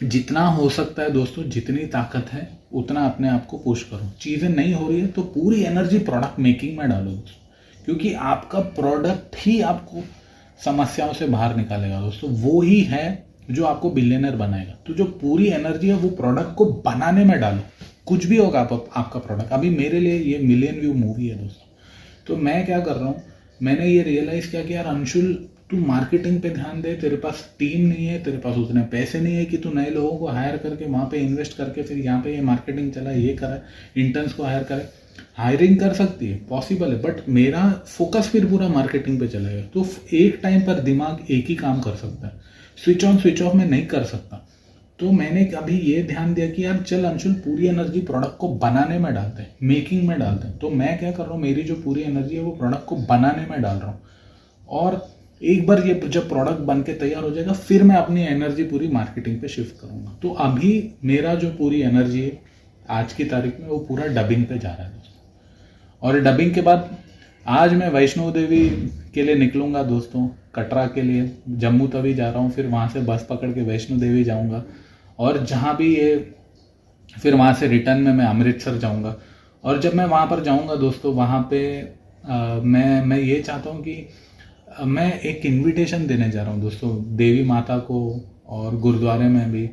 जितना हो सकता है दोस्तों, जितनी ताकत है उतना अपने आप को पुश करो। चीज़ें नहीं हो रही है तो पूरी एनर्जी प्रोडक्ट मेकिंग में डालो दोस्तों, क्योंकि आपका प्रोडक्ट ही आपको समस्याओं से बाहर निकालेगा दोस्तों। वो ही है जो आपको बिलियनर बनाएगा। तो जो पूरी एनर्जी है वो प्रोडक्ट को बनाने में डालो, कुछ भी होगा आपका प्रोडक्ट। अभी मेरे लिए ये मिलियन व्यू मूवी है दोस्तों। तो मैं क्या कर रहा हूँ, मैंने ये रियलाइज़ किया कि यार अंशुल, तू मार्केटिंग पे ध्यान दे, तेरे पास टीम नहीं है, तेरे पास उतने पैसे नहीं है कि तू नए लोगों को हायर करके वहाँ पे इन्वेस्ट करके फिर यहाँ पे ये मार्केटिंग चला, ये करा, इंटर्न्स को हायर करे। हायरिंग कर सकती है, पॉसिबल है, बट मेरा फोकस फिर पूरा मार्केटिंग पे चला गया। तो एक टाइम पर दिमाग एक ही काम कर सकता है, स्विच ऑन स्विच ऑफ में नहीं कर सकता। तो मैंने अभी ये ध्यान दिया कि यार चल अंशुल, पूरी एनर्जी प्रोडक्ट को बनाने में डालते हैं, मेकिंग में डालते हैं। तो मैं क्या कर रहा हूँ, मेरी जो पूरी एनर्जी है वो प्रोडक्ट को बनाने में डाल रहा हूँ। और एक बार ये जब प्रोडक्ट बन के तैयार हो जाएगा फिर मैं अपनी एनर्जी पूरी मार्केटिंग पे शिफ्ट करूँगा। तो अभी मेरा जो पूरी एनर्जी है आज की तारीख में वो पूरा डबिंग पे जा रहा है दोस्तों। और डबिंग के बाद आज मैं वैष्णो देवी के लिए निकलूँगा दोस्तों, कटरा के लिए। जम्मू तभी जा रहा हूँ, फिर वहाँ से बस पकड़ के वैष्णो देवी जाऊँगा। और जहाँ भी ये फिर वहाँ से रिटर्न में मैं अमृतसर जाऊँगा। और जब मैं वहाँ पर जाऊँगा दोस्तों, वहाँ पे मैं ये चाहता हूँ कि मैं एक इनविटेशन देने जा रहा हूँ दोस्तों देवी माता को, और गुरुद्वारे में भी।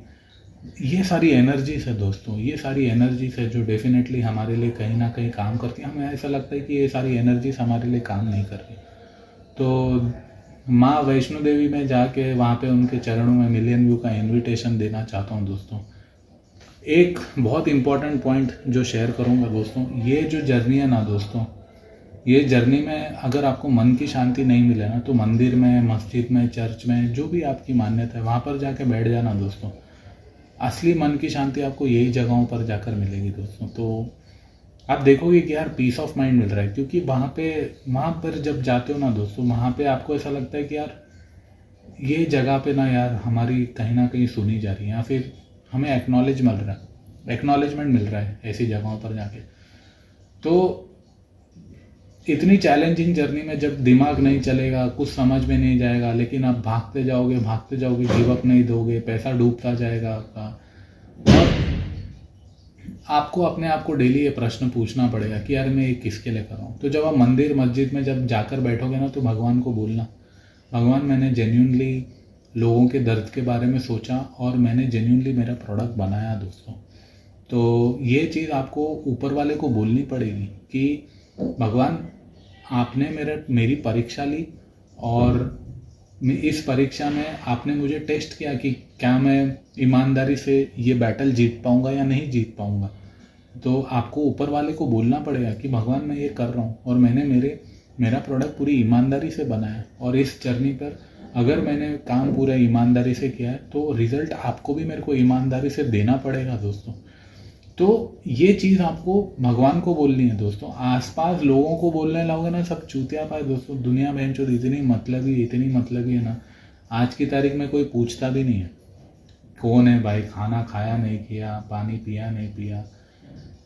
ये सारी एनर्जीज है दोस्तों, ये सारी एनर्जीज है जो डेफिनेटली हमारे लिए कहीं ना कहीं काम करती है। हमें ऐसा लगता है कि ये सारी एनर्जीज हमारे लिए काम नहीं कर रही। तो माँ वैष्णो देवी में जाके वहाँ पे उनके चरणों में मिलियन व्यू का इनविटेशन देना चाहता हूँ दोस्तों। एक बहुत इम्पॉर्टेंट पॉइंट जो शेयर करूँगा दोस्तों, ये जो जर्नी है ना दोस्तों, ये जर्नी में अगर आपको मन की शांति नहीं मिले ना, तो मंदिर में, मस्जिद में, चर्च में, जो भी आपकी मान्यता है वहाँ पर जाके बैठ जाना दोस्तों। असली मन की शांति आपको यही जगहों पर जाकर मिलेगी दोस्तों। तो आप देखोगे कि यार पीस ऑफ माइंड मिल रहा है, क्योंकि वहाँ पर जब जाते हो ना दोस्तों, वहाँ पे आपको ऐसा लगता है कि यार ये जगह पे ना यार हमारी कहीं ना कहीं सुनी जा रही है, या फिर हमें एक्नॉलेजमेंट मिल रहा है ऐसी जगहों पर जाके। तो इतनी चैलेंजिंग जर्नी में जब दिमाग नहीं चलेगा, कुछ समझ में नहीं जाएगा, लेकिन आप भागते जाओगे, गिव अप नहीं दोगे, पैसा डूबता जाएगा आपका, और आपको अपने आप को डेली ये प्रश्न पूछना पड़ेगा कि यार मैं ये किसके लिए कर रहा हूँ। तो जब आप मंदिर मस्जिद में जब जाकर बैठोगे ना, तो भगवान को बोलना, भगवान मैंने जेन्यूनली लोगों के दर्द के बारे में सोचा और मैंने जेन्यूनली मेरा प्रोडक्ट बनाया दोस्तों। तो ये चीज़ आपको ऊपर वाले को बोलनी पड़ेगी कि भगवान आपने मेरी परीक्षा ली, और इस परीक्षा में आपने मुझे टेस्ट किया कि क्या मैं ईमानदारी से ये बैटल जीत पाऊंगा या नहीं जीत पाऊंगा। तो आपको ऊपर वाले को बोलना पड़ेगा कि भगवान मैं ये कर रहा हूँ और मैंने मेरा प्रोडक्ट पूरी ईमानदारी से बनाया, और इस जर्नी पर अगर मैंने काम पूरा ईमानदारी से किया है तो रिज़ल्ट आपको भी मेरे को ईमानदारी से देना पड़ेगा दोस्तों। तो ये चीज़ आपको भगवान को बोलनी है दोस्तों। आसपास लोगों को बोलने लगोगे ना, सब चूतिया पाए दोस्तों। दुनिया बहन चोद इतनी मतलबी है ना, आज की तारीख में कोई पूछता भी नहीं है कौन है भाई, खाना खाया नहीं किया, पानी पिया नहीं पिया।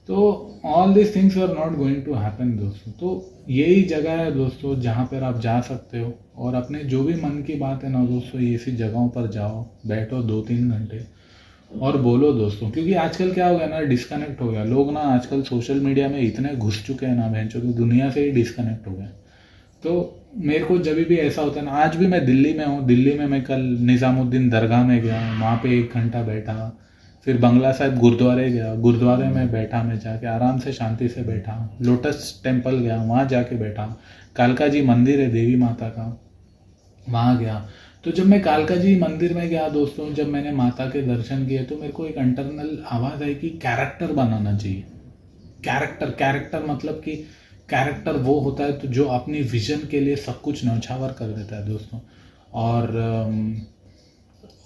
तो all this things are not going to happen दोस्तों। तो यही जगह है दोस्तों जहाँ पर आप जा सकते हो और अपने जो भी मन की बात है ना दोस्तों, ऐसी जगहों पर जाओ, बैठो 2-3 घंटे और बोलो दोस्तों। क्योंकि आजकल क्या हो गया ना, डिस्कनेक्ट हो गया लोग ना, आजकल सोशल मीडिया में इतने घुस चुके हैं ना बहनचों, तो दुनिया से ही डिस्कनेक्ट हो गए। तो मेरे को जब भी ऐसा होता है ना, आज भी मैं दिल्ली में हूँ, दिल्ली में मैं कल निज़ामुद्दीन दरगाह में गया, वहाँ पे 1 घंटा बैठा, फिर बंगला साहिब गुरुद्वारे गया, गुरुद्वारे में बैठा, मैं जाके आराम से शांति से बैठा, लोटस टेम्पल गया, वहाँ जाके बैठा, कालका जी मंदिर है देवी माता का, वहाँ गया। तो जब मैं कालका जी मंदिर में गया दोस्तों, जब मैंने माता के दर्शन किए, तो मेरे को एक इंटरनल आवाज़ आई कि कैरेक्टर बनाना चाहिए। कैरेक्टर मतलब कि कैरेक्टर वो होता है तो जो अपनी विजन के लिए सब कुछ न्यौछावर कर देता है दोस्तों,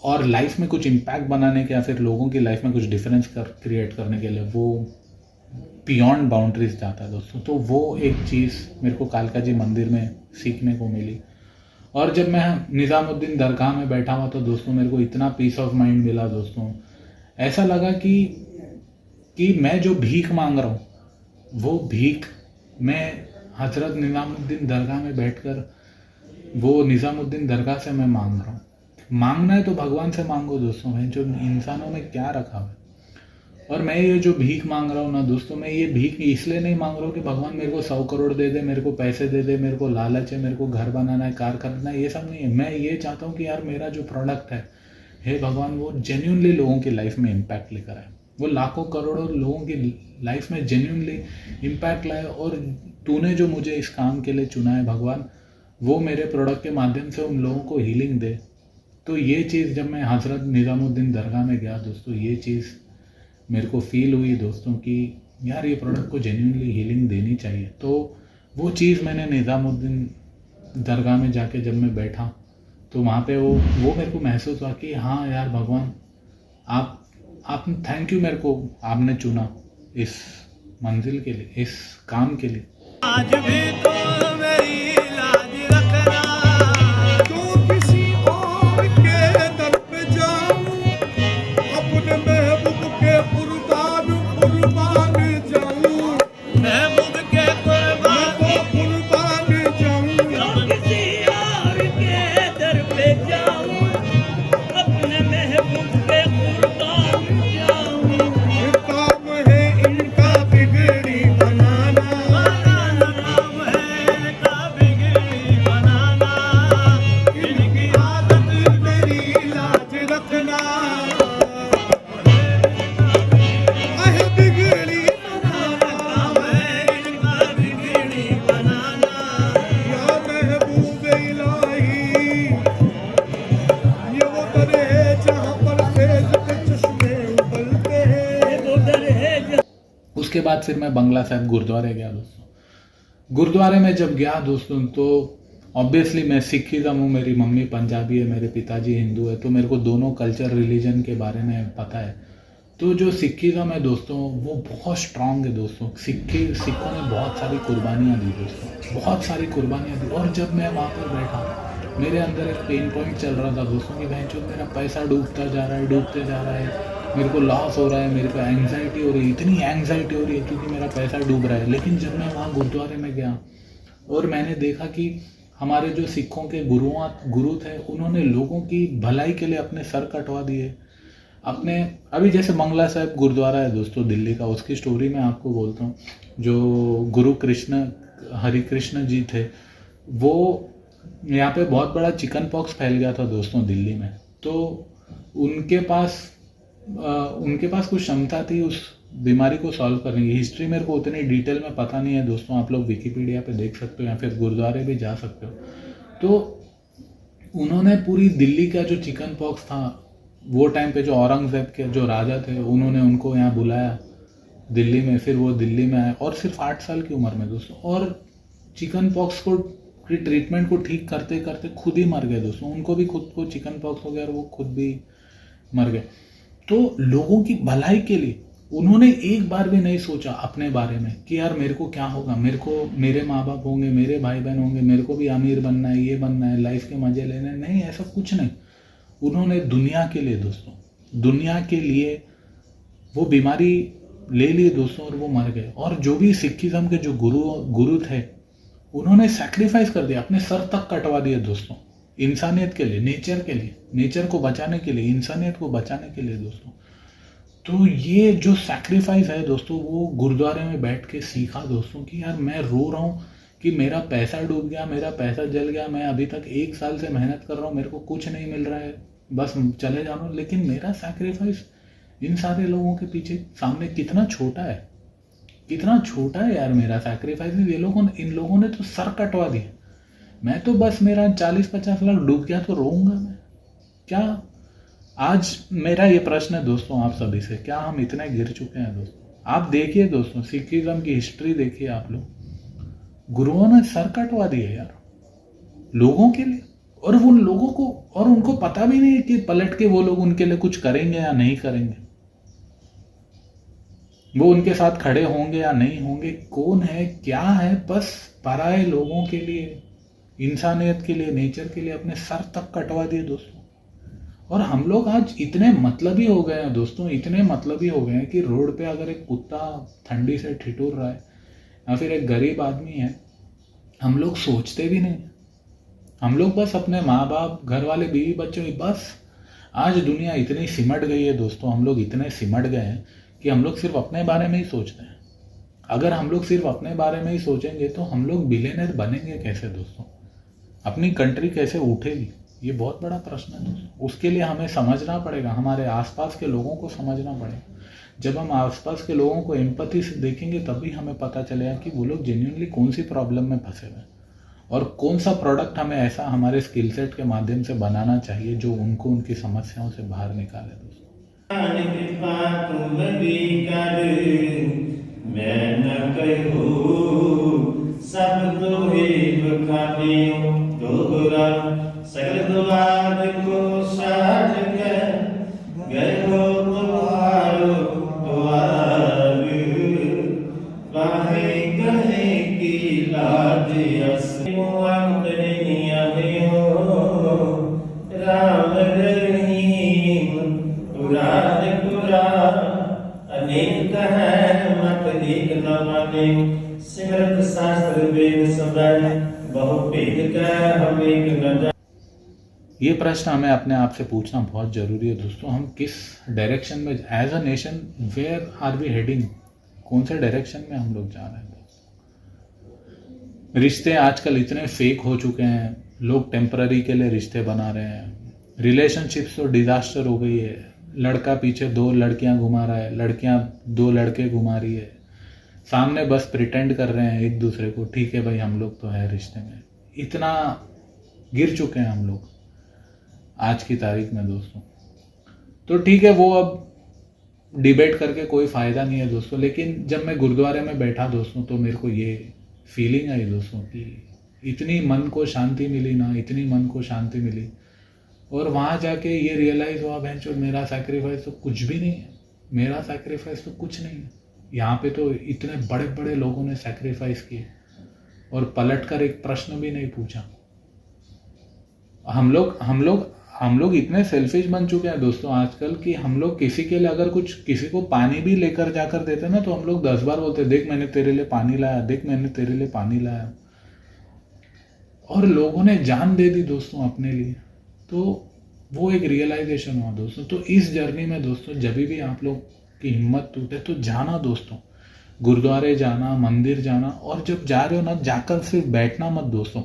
और लाइफ में कुछ इम्पैक्ट बनाने के या फिर लोगों की लाइफ में कुछ डिफरेंस क्रिएट करने के लिए वो बियॉन्ड बाउंड्रीज जाता है दोस्तों। तो वो एक चीज़ मेरे को कालका जी मंदिर में सीखने को मिली। और जब मैं निज़ामुद्दीन दरगाह में बैठा हुआ तो दोस्तों मेरे को इतना पीस ऑफ माइंड मिला दोस्तों। ऐसा लगा कि मैं जो भीख मांग रहा हूँ वो भीख मैं हज़रत निज़ामुद्दीन दरगाह में बैठकर वो निज़ामुद्दीन दरगाह से मैं मांग रहा हूँ। मांगना है तो भगवान से मांगो दोस्तों, है जो इंसानों में क्या रखा है। और मैं ये जो भीख मांग रहा हूँ ना दोस्तों, मैं ये भीख इसलिए नहीं मांग रहा हूँ कि भगवान मेरे को 100 करोड़ दे दे, मेरे को पैसे दे दे, मेरे को लालच है, मेरे को घर बनाना है, कार करना है, ये सब नहीं है। मैं ये चाहता हूँ कि यार मेरा जो प्रोडक्ट है, हे भगवान, वो जेन्यूनली लोगों की लाइफ में इम्पैक्ट लेकर आए, वो लाखों करोड़ों लोगों की लाइफ में जेन्यूनली इम्पैक्ट लाए। और तूने जो मुझे इस काम के लिए चुना है भगवान, वो मेरे प्रोडक्ट के माध्यम से उन लोगों को हीलिंग दे। तो ये चीज़ जब मैं हज़रत निज़ामुद्दीन दरगाह में गया दोस्तों, ये चीज़ मेरे को फील हुई दोस्तों कि यार ये प्रोडक्ट को जेन्युइनली हीलिंग देनी चाहिए। तो वो चीज़ मैंने निज़ामुद्दीन दरगाह में जाके जब मैं बैठा तो वहाँ पे वो मेरे को महसूस हुआ कि हाँ यार भगवान, आप थैंक यू, मेरे को आपने चुना इस मंजिल के लिए, इस काम के लिए। आज भी तो मेरी लाज रखना, जो किसी और के दर पे जाऊं, अपने महबूब के कुर्बान जाऊं, महबूब के कुर्बान जाऊं, जो किसी और के दर पे जाऊं, अपने महबूब के कुर्बान जाऊं। बाद फिर मैं बंगला साहिब गुरुद्वारे गया दोस्तों। गुरुद्वारे में जब गया दोस्तों तो ऑब्वियसली मैं सिखिज़्म हूँ, मेरी मम्मी पंजाबी है, मेरे पिताजी हिंदू है, तो मेरे को दोनों कल्चर रिलीजन के बारे में पता है। तो जो सिखिज़्म है दोस्तों वो बहुत स्ट्रांग है दोस्तों। सिखों ने बहुत सारी कुर्बानियाँ दी दोस्तों, बहुत सारी कुर्बानियाँ दी। और जब मैं वहाँ पर बैठा मेरे अंदर एक पेन पॉइंट चल रहा था दोस्तों कि भाई जो मेरा पैसा डूबता जा रहा है, डूबते जा रहा है, मेरे को लॉस हो रहा है, मेरे को एंग्जाइटी हो रही है, इतनी एंग्जाइटी हो रही है क्योंकि मेरा पैसा डूब रहा है। लेकिन जब मैं वहाँ गुरुद्वारे में गया और मैंने देखा कि हमारे जो सिखों के गुरु थे उन्होंने लोगों की भलाई के लिए अपने सर कटवा दिए। अपने अभी जैसे बंगला साहिब गुरुद्वारा है दोस्तों दिल्ली का, उसकी स्टोरी मैं आपको बोलता हूँ। जो गुरु हरि कृष्ण जी थे, वो यहाँ पे बहुत बड़ा चिकन पॉक्स फैल गया था दोस्तों दिल्ली में। तो उनके पास कुछ क्षमता थी उस बीमारी को सॉल्व करने की। हिस्ट्री मेरे को उतनी डिटेल में पता नहीं है दोस्तों, आप लोग विकिपीडिया पे देख सकते हो या फिर गुरुद्वारे भी जा सकते हो। तो उन्होंने पूरी दिल्ली का जो चिकन पॉक्स था वो टाइम पे जो औरंगज़ेब के जो राजा थे उन्होंने उनको यहाँ बुलाया दिल्ली में, फिर वो दिल्ली में आए और सिर्फ 8 साल की उम्र में दोस्तों। और चिकन पॉक्स की ट्रीटमेंट को ठीक करते करते खुद ही मर गए दोस्तों। उनको भी खुद को चिकन पॉक्स हो गया और वो खुद भी मर गए। तो लोगों की भलाई के लिए उन्होंने एक बार भी नहीं सोचा अपने बारे में कि यार मेरे को क्या होगा, मेरे को मेरे माँ बाप होंगे, मेरे भाई बहन होंगे, मेरे को भी अमीर बनना है, ये बनना है, लाइफ के मजे लेने, नहीं, ऐसा कुछ नहीं। उन्होंने दुनिया के लिए दोस्तों, दुनिया के लिए वो बीमारी ले ली दोस्तों और वो मर गए। और जो भी सिखिज़्म के जो गुरु थे उन्होंने सैक्रिफाइस कर दिया, अपने सर तक कटवा दिए दोस्तों, इंसानियत के लिए, नेचर के लिए, नेचर को बचाने के लिए, इंसानियत को बचाने के लिए दोस्तों। तो ये जो सैक्रिफाइस है दोस्तों वो गुरुद्वारे में बैठ के सीखा दोस्तों कि यार मैं रो रहा हूँ कि मेरा पैसा डूब गया, मेरा पैसा जल गया, मैं अभी तक 1 साल से मेहनत कर रहा हूँ, मेरे को कुछ नहीं मिल रहा है, बस चले जा रहा हूँ। लेकिन मेरा सैक्रिफाइस इन सारे लोगों के पीछे सामने कितना छोटा है, कितना छोटा है यार मेरा सैक्रिफाइस। इन लोगों ने तो सर कटवा दिया। मैं तो बस मेरा 40-50 लाख डूब गया तो रोऊंगा मैं क्या? आज मेरा ये प्रश्न है दोस्तों आप सभी से, क्या हम इतने गिर चुके हैं दोस्तों? आप देखिए दोस्तों, सिखिज़्म की हिस्ट्री देखिए आप लोग, गुरुओं ने सर कटवा दिए यार लोगों के लिए। और उन लोगों को, और उनको पता भी नहीं कि पलट के वो लोग उनके लिए कुछ करेंगे या नहीं करेंगे, वो उनके साथ खड़े होंगे या नहीं होंगे, कौन है क्या है, बस पराए लोगों के लिए, इंसानियत के लिए, नेचर के लिए अपने सर तक कटवा दिए दोस्तों। और हम लोग आज इतने मतलबी हो गए हैं दोस्तों, इतने मतलबी हो गए हैं कि रोड पे अगर एक कुत्ता ठंडी से ठिठुर रहा है या फिर एक गरीब आदमी है, हम लोग सोचते भी नहीं। हम लोग बस अपने माँ बाप, घर वाले, बीवी बच्चों, बस। आज दुनिया इतनी सिमट गई है दोस्तों, हम लोग इतने सिमट गए हैं कि हम लोग सिर्फ अपने बारे में ही सोचते हैं। अगर हम लोग सिर्फ अपने बारे में ही सोचेंगे तो हम लोग बिलियनर बनेंगे कैसे दोस्तों? अपनी कंट्री कैसे उठेगी? ये बहुत बड़ा प्रश्न है दोस्तों। उसके लिए हमें समझना पड़ेगा, हमारे आसपास के लोगों को समझना पड़ेगा। जब हम आसपास के लोगों को एम्पैथी से देखेंगे तभी हमें पता चलेगा कि वो लोग जेन्युइनली कौन सी प्रॉब्लम में फंसे हुए हैं और कौन सा प्रोडक्ट हमें ऐसा हमारे स्किल सेट के माध्यम से बनाना चाहिए जो उनको उनकी समस्याओं से बाहर निकाले दोस्तों। मैं न कहूँ सब दोहे बखानियों दोहरा सगल द्वार को साज कर गए हो तुम्हारो द्वार बाहे कहे की लाज असमो अंतरी आने हो राम रहीम पुरा अनेक है मत एक न माने सिमरत शास्त्र वेद सब बहु भेद कर हम एक न जाने। ये प्रश्न हमें अपने आप से पूछना बहुत जरूरी है दोस्तों। हम किस डायरेक्शन में, as a nation, where are we heading? कौन से डायरेक्शन में हम लोग जा रहे हैं दोस्तों? रिश्ते आजकल इतने फेक हो चुके हैं, लोग टेम्पररी के लिए रिश्ते बना रहे हैं। रिलेशनशिप्स तो डिजास्टर हो गई है। लड़का पीछे 2 लड़कियां घुमा रहा है, लड़कियां 2 लड़के घुमा रही है, सामने बस प्रिटेंड कर रहे हैं एक दूसरे को, ठीक है भाई हम लोग तो है रिश्ते में। इतना गिर चुके हैं हम लोग आज की तारीख में दोस्तों। तो ठीक है, वो अब डिबेट करके कोई फ़ायदा नहीं है दोस्तों। लेकिन जब मैं गुरुद्वारे में बैठा दोस्तों, तो मेरे को ये फीलिंग आई दोस्तों कि इतनी मन को शांति मिली ना, इतनी मन को शांति मिली। और वहाँ जाके ये रियलाइज़ हुआ बेंचो मेरा सैक्रिफाइस तो कुछ भी नहीं है, मेरा सैक्रिफाइस तो कुछ नहीं है। यहाँ पे तो इतने बड़े बड़े लोगों ने सैक्रिफाइस किए और पलट कर एक प्रश्न भी नहीं पूछा। हम लोग इतने सेल्फिश बन चुके हैं दोस्तों आजकल कि हम लोग किसी के लिए अगर कुछ किसी को पानी भी लेकर जाकर देते ना, तो हम लोग 10 बार बोलते देख मैंने तेरे लिए पानी लाया, देख मैंने तेरे लिए पानी लाया। और लोगों ने जान दे दी दोस्तों अपने लिए। तो वो एक रियलाइजेशन हुआ दोस्तों। तो इस जर्नी में दोस्तों जब भी आप लोग की हिम्मत टूटे तो जाना दोस्तों, गुरुद्वारे जाना, मंदिर जाना। और जब जा रहे हो ना, जाकर सिर्फ बैठना मत दोस्तों,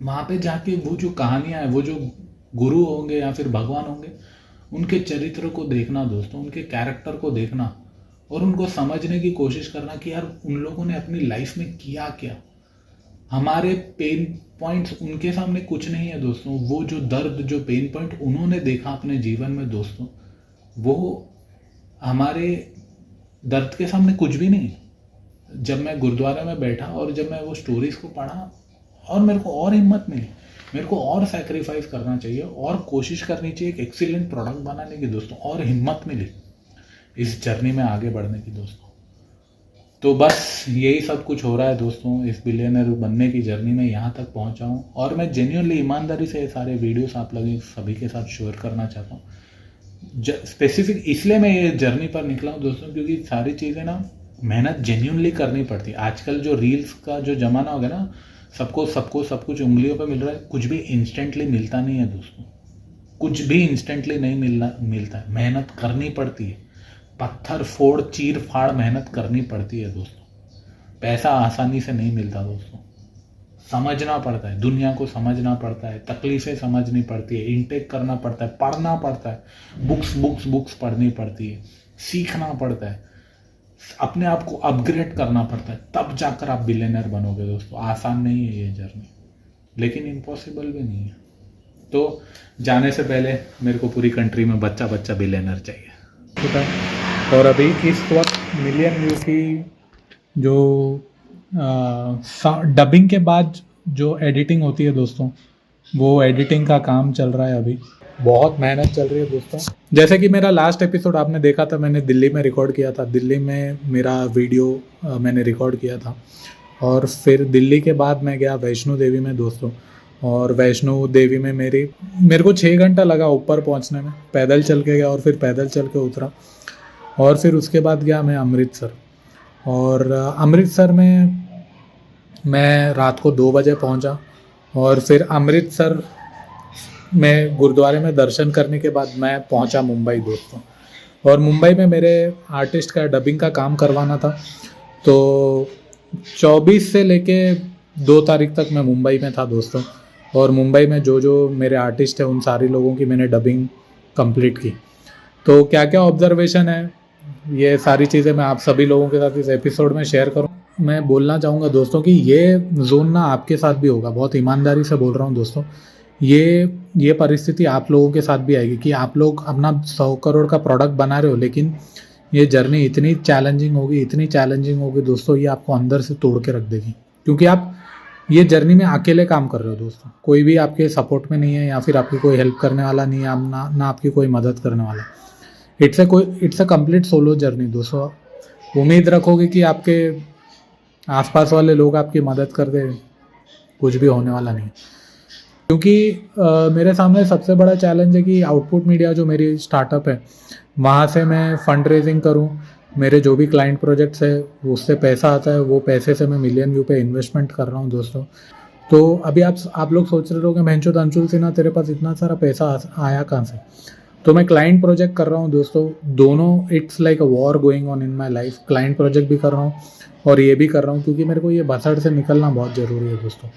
वहाँ पे जाके वो जो कहानियाँ हैं, वो जो गुरु होंगे या फिर भगवान होंगे, उनके चरित्र को देखना दोस्तों, उनके कैरेक्टर को देखना और उनको समझने की कोशिश करना कि यार उन लोगों ने अपनी लाइफ में किया क्या। हमारे पेन पॉइंट्स उनके सामने कुछ नहीं है दोस्तों। वो जो दर्द, जो पेन पॉइंट उन्होंने देखा अपने जीवन में दोस्तों, वो हमारे दर्द के सामने कुछ भी नहीं। जब मैं गुरुद्वारे में बैठा और जब मैं वो स्टोरीज को पढ़ा और मेरे को और हिम्मत मिली, मेरे को और सैक्रिफाइस करना चाहिए और कोशिश करनी चाहिए एक एक्सीलेंट प्रोडक्ट बनाने की दोस्तों, और हिम्मत मिली इस जर्नी में आगे बढ़ने की दोस्तों। तो बस यही सब कुछ हो रहा है दोस्तों, इस बिलियनर बनने की जर्नी में यहाँ तक पहुँचा हूँ। और मैं जेन्युइनली ईमानदारी से ये सारे वीडियोस आप लोग सभी के साथ शेयर करना चाहता हूँ। स्पेसिफिक इसलिए मैं ये जर्नी पर निकला हूँ दोस्तों, क्योंकि सारी चीज़ें ना मेहनत जेन्युइनली करनी पड़ती है। आजकल जो रील्स का जो ज़माना हो गया ना, सबको सब कुछ उंगलियों पे मिल रहा है। कुछ भी इंस्टेंटली मिलता नहीं है दोस्तों, कुछ भी इंस्टेंटली नहीं मिलता है। मेहनत करनी पड़ती है, पत्थर फोड़ चीर फाड़ मेहनत करनी पड़ती है दोस्तों। पैसा आसानी से नहीं मिलता दोस्तों, समझना पड़ता है, दुनिया को समझना पड़ता है, तकलीफ़ें समझनी पड़ती है, इनटेक करना पड़ता है, पढ़ना पड़ता है, बुक्स पढ़नी पड़ती है, सीखना पड़ता है, अपने आप को अपग्रेड करना पड़ता है, तब जाकर आप बिलियनर बनोगे दोस्तों। आसान नहीं है ये जर्नी, लेकिन इम्पॉसिबल भी नहीं है। तो जाने से पहले मेरे को पूरी कंट्री में बच्चा बिलियनर चाहिए, ठीक है। और अभी इस वक्त मिलियन व्यू की जो डबिंग के बाद जो एडिटिंग होती है दोस्तों, वो एडिटिंग का काम चल रहा है। अभी बहुत मेहनत चल रही है दोस्तों। जैसे कि मेरा लास्ट एपिसोड आपने देखा था, मैंने दिल्ली में रिकॉर्ड किया था। दिल्ली में मेरा वीडियो मैंने रिकॉर्ड किया था और फिर दिल्ली के बाद मैं गया वैष्णो देवी में दोस्तों। और वैष्णो देवी में मेरे को 6 घंटा लगा ऊपर पहुंचने में। पैदल चल के गया और फिर पैदल चल के उतरा और फिर उसके बाद गया मैं अमृतसर। और अमृतसर में मैं रात को 2 बजे पहुंचा और फिर अमृतसर में गुरुद्वारे में दर्शन करने के बाद मैं पहुंचा मुंबई दोस्तों। और मुंबई में मेरे आर्टिस्ट का डबिंग का काम करवाना था, तो 24 से लेके 2 तारीख तक मैं मुंबई में था दोस्तों। और मुंबई में जो मेरे आर्टिस्ट हैं उन सारे लोगों की मैंने डबिंग कंप्लीट की। तो क्या क्या ऑब्जर्वेशन है, ये सारी चीज़ें मैं आप सभी लोगों के साथ इस एपिसोड में शेयर करूँ। मैं बोलना चाहूँगा दोस्तों कि ये जोन ना आपके साथ भी होगा, बहुत ईमानदारी से बोल रहा हूँ दोस्तों। ये परिस्थिति आप लोगों के साथ भी आएगी कि आप लोग अपना 100 करोड़ का प्रोडक्ट बना रहे हो, लेकिन ये जर्नी इतनी चैलेंजिंग होगी दोस्तों, ये आपको अंदर से तोड़ के रख देगी। क्योंकि आप ये जर्नी में अकेले काम कर रहे हो दोस्तों, कोई भी आपके सपोर्ट में नहीं है या फिर आपकी कोई हेल्प करने वाला नहीं है, ना आपकी कोई मदद करने वाला। It's a complete solo journey दोस्तों। उम्मीद रखोगे कि आपके आसपास वाले लोग आपकी मदद कर दे, कुछ भी होने वाला नहीं। क्योंकि मेरे सामने सबसे बड़ा चैलेंज है कि आउटपुट मीडिया जो मेरी स्टार्टअप है, वहाँ से मैं फंड रेजिंग करूँ। मेरे जो भी क्लाइंट प्रोजेक्ट्स है उससे पैसा आता है, वो पैसे से मैं मिलियन व्यू पे इन्वेस्टमेंट कर रहा हूँ दोस्तों। तो अभी आप लोग सोच रहे हो कि महंचोद अंशुल सिन्हा तेरे पास इतना सारा पैसा आया कहाँ से। तो मैं क्लाइंट प्रोजेक्ट कर रहा हूँ दोस्तों, दोनों। It's like a war going on in my life. Client project भी कर रहा हूँ और ये भी कर रहा हूँ, क्योंकि मेरे को ये भसड़ से निकलना बहुत ज़रूरी है दोस्तों।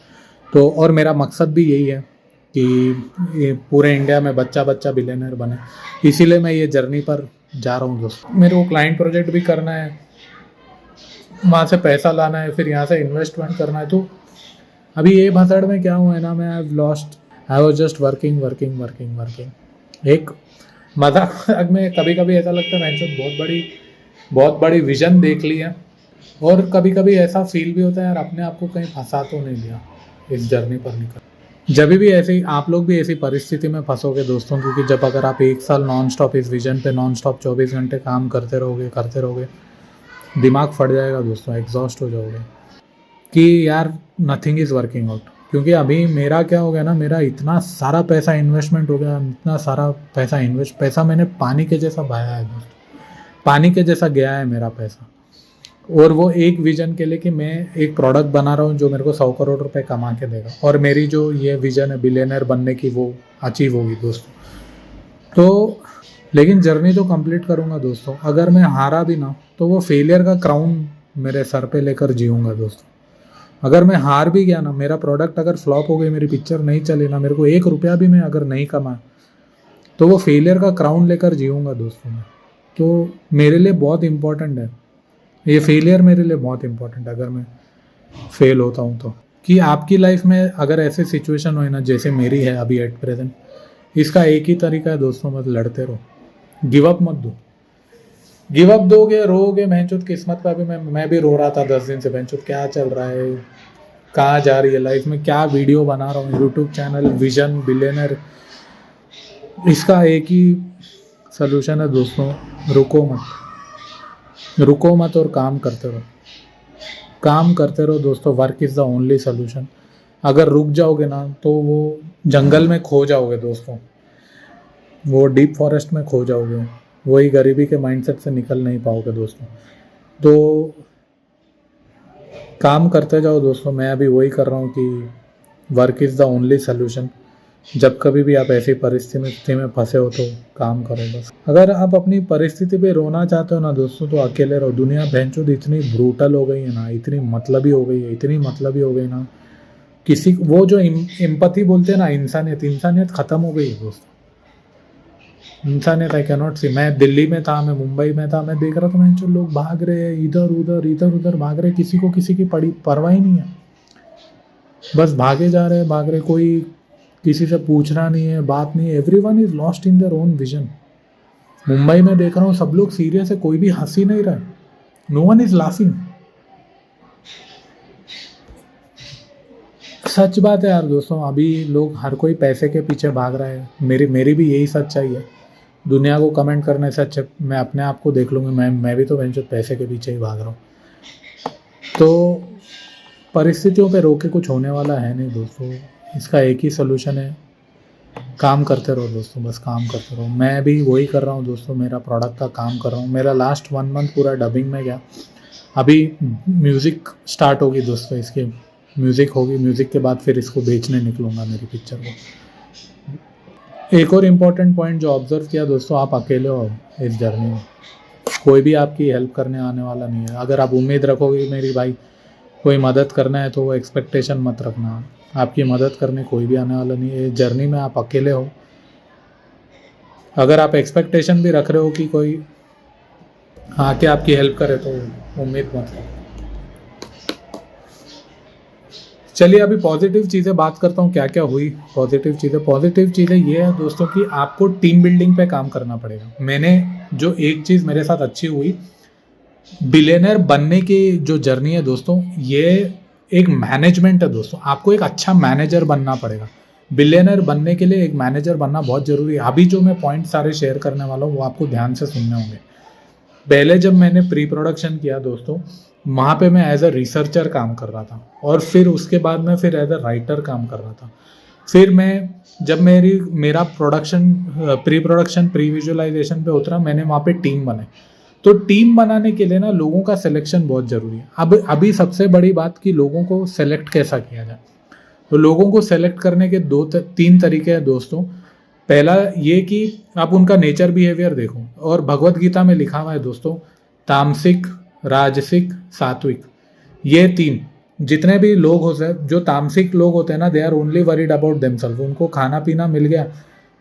तो और मेरा मकसद भी यही है कि ये पूरे इंडिया में बच्चा बिलियनर बने, इसीलिए मैं ये जर्नी पर जा रहा हूँ दोस्तों। मेरे को क्लाइंट प्रोजेक्ट भी करना है, वहाँ से पैसा लाना है, फिर यहाँ से इन्वेस्टमेंट करना है। तो अभी ये भसड़ में क्या हुआ है ना, मैं आई वॉज जस्ट वर्किंग। मजाक मजाक में कभी कभी ऐसा लगता है मैंने बहुत बड़ी विजन देख ली है, और कभी कभी ऐसा फील भी होता है यार अपने आप को कहीं फंसा तो नहीं लिया इस जर्नी पर निकल। जब भी ऐसे आप लोग भी ऐसी परिस्थिति में फंसोगे दोस्तों, क्योंकि जब अगर आप 1 साल नॉन स्टॉप इस विजन पे नॉन स्टॉप 24 घंटे काम करते रहोगे दिमाग फट जाएगा दोस्तों, एग्जॉस्ट हो जाओगे कि यार नथिंग इज़ वर्किंग आउट। क्योंकि अभी मेरा क्या हो गया ना, मेरा इतना सारा पैसा इन्वेस्टमेंट हो गया, इतना सारा पैसा मैंने पानी के जैसा बहाया है दोस्तों, पानी के जैसा गया है मेरा पैसा। और वो एक विजन के लिए कि मैं एक प्रोडक्ट बना रहा हूँ जो मेरे को 100 करोड़ रुपए कमा के देगा, और मेरी जो ये विजन है बिलियनर बनने की वो अचीव होगी दोस्तों। तो लेकिन जर्नी तो कंप्लीट करूँगा दोस्तों। अगर मैं हारा भी ना तो वो फेलियर का क्राउन मेरे सर पे लेकर जीऊँगा दोस्तों। अगर मैं हार भी गया ना, मेरा प्रोडक्ट अगर फ्लॉप हो गई, मेरी पिक्चर नहीं चली ना, मेरे को 1 रुपया भी मैं अगर नहीं कमा, तो वो फेलियर का क्राउन लेकर जीऊँगा दोस्तों मैं। तो मेरे लिए बहुत इम्पोर्टेंट है ये फेलियर, मेरे लिए बहुत इंपॉर्टेंट है अगर मैं फेल होता हूँ तो। कि आपकी लाइफ में अगर ऐसे सिचुएशन हो ना जैसे मेरी है अभी एट प्रेजेंट, इसका एक ही तरीका है दोस्तों, मत लड़ते रहो, गिव अप मत दो। गिव अप दोगे रोगे महचुत किस्मत का भी। मैं भी रो रहा था 10 दिन से, महचुत क्या चल रहा है, कहाँ जा रही है लाइफ में, क्या वीडियो बना रहा हूँ, यूट्यूब चैनल विजन बिलियनर। इसका एक ही सलूशन है दोस्तों, रुको मत और काम करते रहो दोस्तों। Work is the only solution. अगर रुक जाओगे ना तो वो जंगल में खो जाओगे दोस्तों, वो डीप फॉरेस्ट में खो जाओगे, वही गरीबी के माइंडसेट से निकल नहीं पाओगे दोस्तों। तो काम करते जाओ दोस्तों। मैं अभी वही कर रहा हूँ कि work is the only solution. जब कभी भी आप ऐसी परिस्थिति में फंसे हो तो काम करो बस। अगर आप अपनी परिस्थिति पे रोना चाहते हो ना दोस्तों तो अकेले रहो। दुनिया भैंचोद इतनी ब्रूटल हो गई है ना, इतनी मतलबी हो गई ना, किसी वो जो एम्पैथी बोलते हैं ना, इंसानियत ख़त्म हो गई है दोस्तों। इंसानियत आई कैन नॉट सी। मैं दिल्ली में था, मैं मुंबई में था, मैं देख रहा था मैं जो लोग भाग रहे हैं इधर उधर भाग रहे, किसी को किसी की परवाह ही नहीं है, बस भागे जा रहे, कोई किसी से पूछना नहीं है, बात नहीं है। Everyone is lost in their own vision. Mumbai में देख रहा हूँ सब लोग सीरियस है, कोई भी हंसी नहीं रहा है, नो वन इज लाफिंग। सच बात है यार दोस्तों, अभी लोग हर कोई पैसे के पीछे भाग रहा है। मेरी भी यही सच्चाई है। दुनिया को कमेंट करने से अच्छा मैं अपने आप को देख लूँगी, मैं भी तो पैसे के पीछे ही भाग रहा हूँ। तो परिस्थितियों पे रोके कुछ होने वाला है नहीं दोस्तों। इसका एक ही सोल्यूशन है, काम करते रहो दोस्तों, बस काम करते रहो। मैं भी वही कर रहा हूँ दोस्तों, मेरा प्रोडक्ट का काम कर रहा हूँ। मेरा लास्ट 1 मंथ पूरा डबिंग में गया। अभी म्यूज़िक स्टार्ट होगी दोस्तों, इसकी म्यूज़िक होगी, म्यूज़िक के बाद फिर इसको बेचने निकलूँगा मेरी पिक्चर को। एक और इम्पॉर्टेंट पॉइंट जो ऑब्जर्व किया दोस्तों, आप अकेले हो इस जर्नी में, कोई भी आपकी हेल्प करने आने वाला नहीं है। अगर आप उम्मीद रखोगे मेरी भाई कोई मदद करना है तो वो एक्सपेक्टेशन मत रखना, आपकी मदद करने कोई भी आने वाला नहीं है। जर्नी में आप अकेले हो। अगर आप एक्सपेक्टेशन भी रख रहे हो कि कोई आके आपकी हेल्प करे तो उम्मीद मत रखो। चलिए अभी पॉजिटिव चीज़ें बात करता हूँ, क्या क्या हुई पॉजिटिव चीज़ें ये है दोस्तों कि आपको टीम बिल्डिंग पे काम करना पड़ेगा। मैंने जो एक चीज़ मेरे साथ अच्छी हुई, बिलियनर बनने की जो जर्नी है दोस्तों, ये एक मैनेजमेंट है दोस्तों। आपको एक अच्छा मैनेजर बनना पड़ेगा। बिलियनर बनने के लिए एक मैनेजर बनना बहुत ज़रूरी है। अभी जो मैं पॉइंट सारे शेयर करने वाला हूँ वो आपको ध्यान से सुनने होंगे। पहले जब मैंने प्री प्रोडक्शन किया दोस्तों, वहाँ पे मैं एज अ रिसर्चर काम कर रहा था, और फिर उसके बाद मैं फिर एज अ राइटर काम कर रहा था। फिर मैं जब मेरा प्री प्रोडक्शन प्री विजुअलाइजेशन पे उतरा, मैंने वहाँ पे टीम बनाई। तो टीम बनाने के लिए ना लोगों का सिलेक्शन बहुत ज़रूरी है। अभी सबसे बड़ी बात कि लोगों को सेलेक्ट कैसा किया जाए। तो लोगों को सेलेक्ट करने के 2-3 तरीके हैं दोस्तों। पहला ये कि आप उनका नेचर बिहेवियर देखो, और भगवत गीता में लिखा हुआ है दोस्तों, तामसिक, राजसिक, सात्विक, ये 3 जितने भी लोग होते हैं, जो तामसिक लोग होते हैं ना, they are only worried about themselves. उनको खाना पीना मिल गया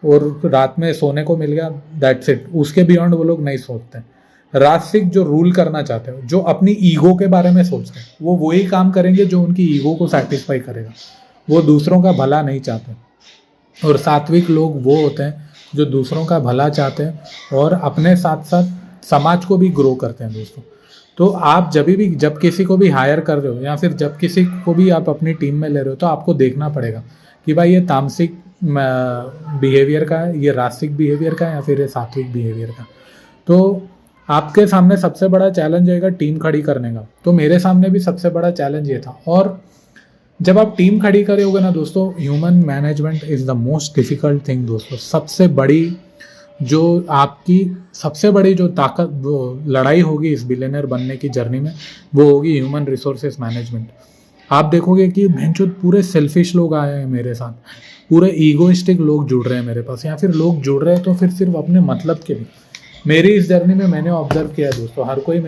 और रात में सोने को मिल गया, दैट्स इट। उसके बियॉन्ड वो लोग नहीं सोचते। राजसिक जो रूल करना चाहते हो, जो अपनी ईगो के बारे में सोचते हैं, वो वही काम करेंगे जो उनकी ईगो को सेटिस्फाई करेगा, वो दूसरों का भला नहीं चाहते। और सात्विक लोग वो होते हैं जो दूसरों का भला चाहते हैं और अपने साथ साथ समाज को भी ग्रो करते हैं दोस्तों। तो आप जब किसी को भी हायर कर रहे हो या फिर जब किसी को भी आप अपनी टीम में ले रहे हो, तो आपको देखना पड़ेगा कि भाई ये तामसिक बिहेवियर का है, ये रास्तिक बिहेवियर का है या फिर ये सात्विक बिहेवियर का। तो आपके सामने सबसे बड़ा चैलेंज आएगा टीम खड़ी करने का। तो मेरे सामने भी सबसे बड़ा चैलेंज ये था। और जब आप टीम खड़ी करोगे ना दोस्तों, human management is the most difficult thing दोस्तों। सबसे बड़ी जो ताकत, वो लड़ाई होगी इस बिलियनर बनने की जर्नी में, वो होगी ह्यूमन रिसोर्सेज मैनेजमेंट। आप देखोगे कि भैंचोद पूरे सेल्फिश लोग आए हैं मेरे साथ, पूरे ईगोइस्टिक लोग जुड़ रहे हैं मेरे पास, या फिर लोग जुड़ रहे हैं तो फिर सिर्फ अपने मतलब के लिए। मेरी इस जर्नी में मैंने ऑब्जर्व किया है दोस्तों, हर कोई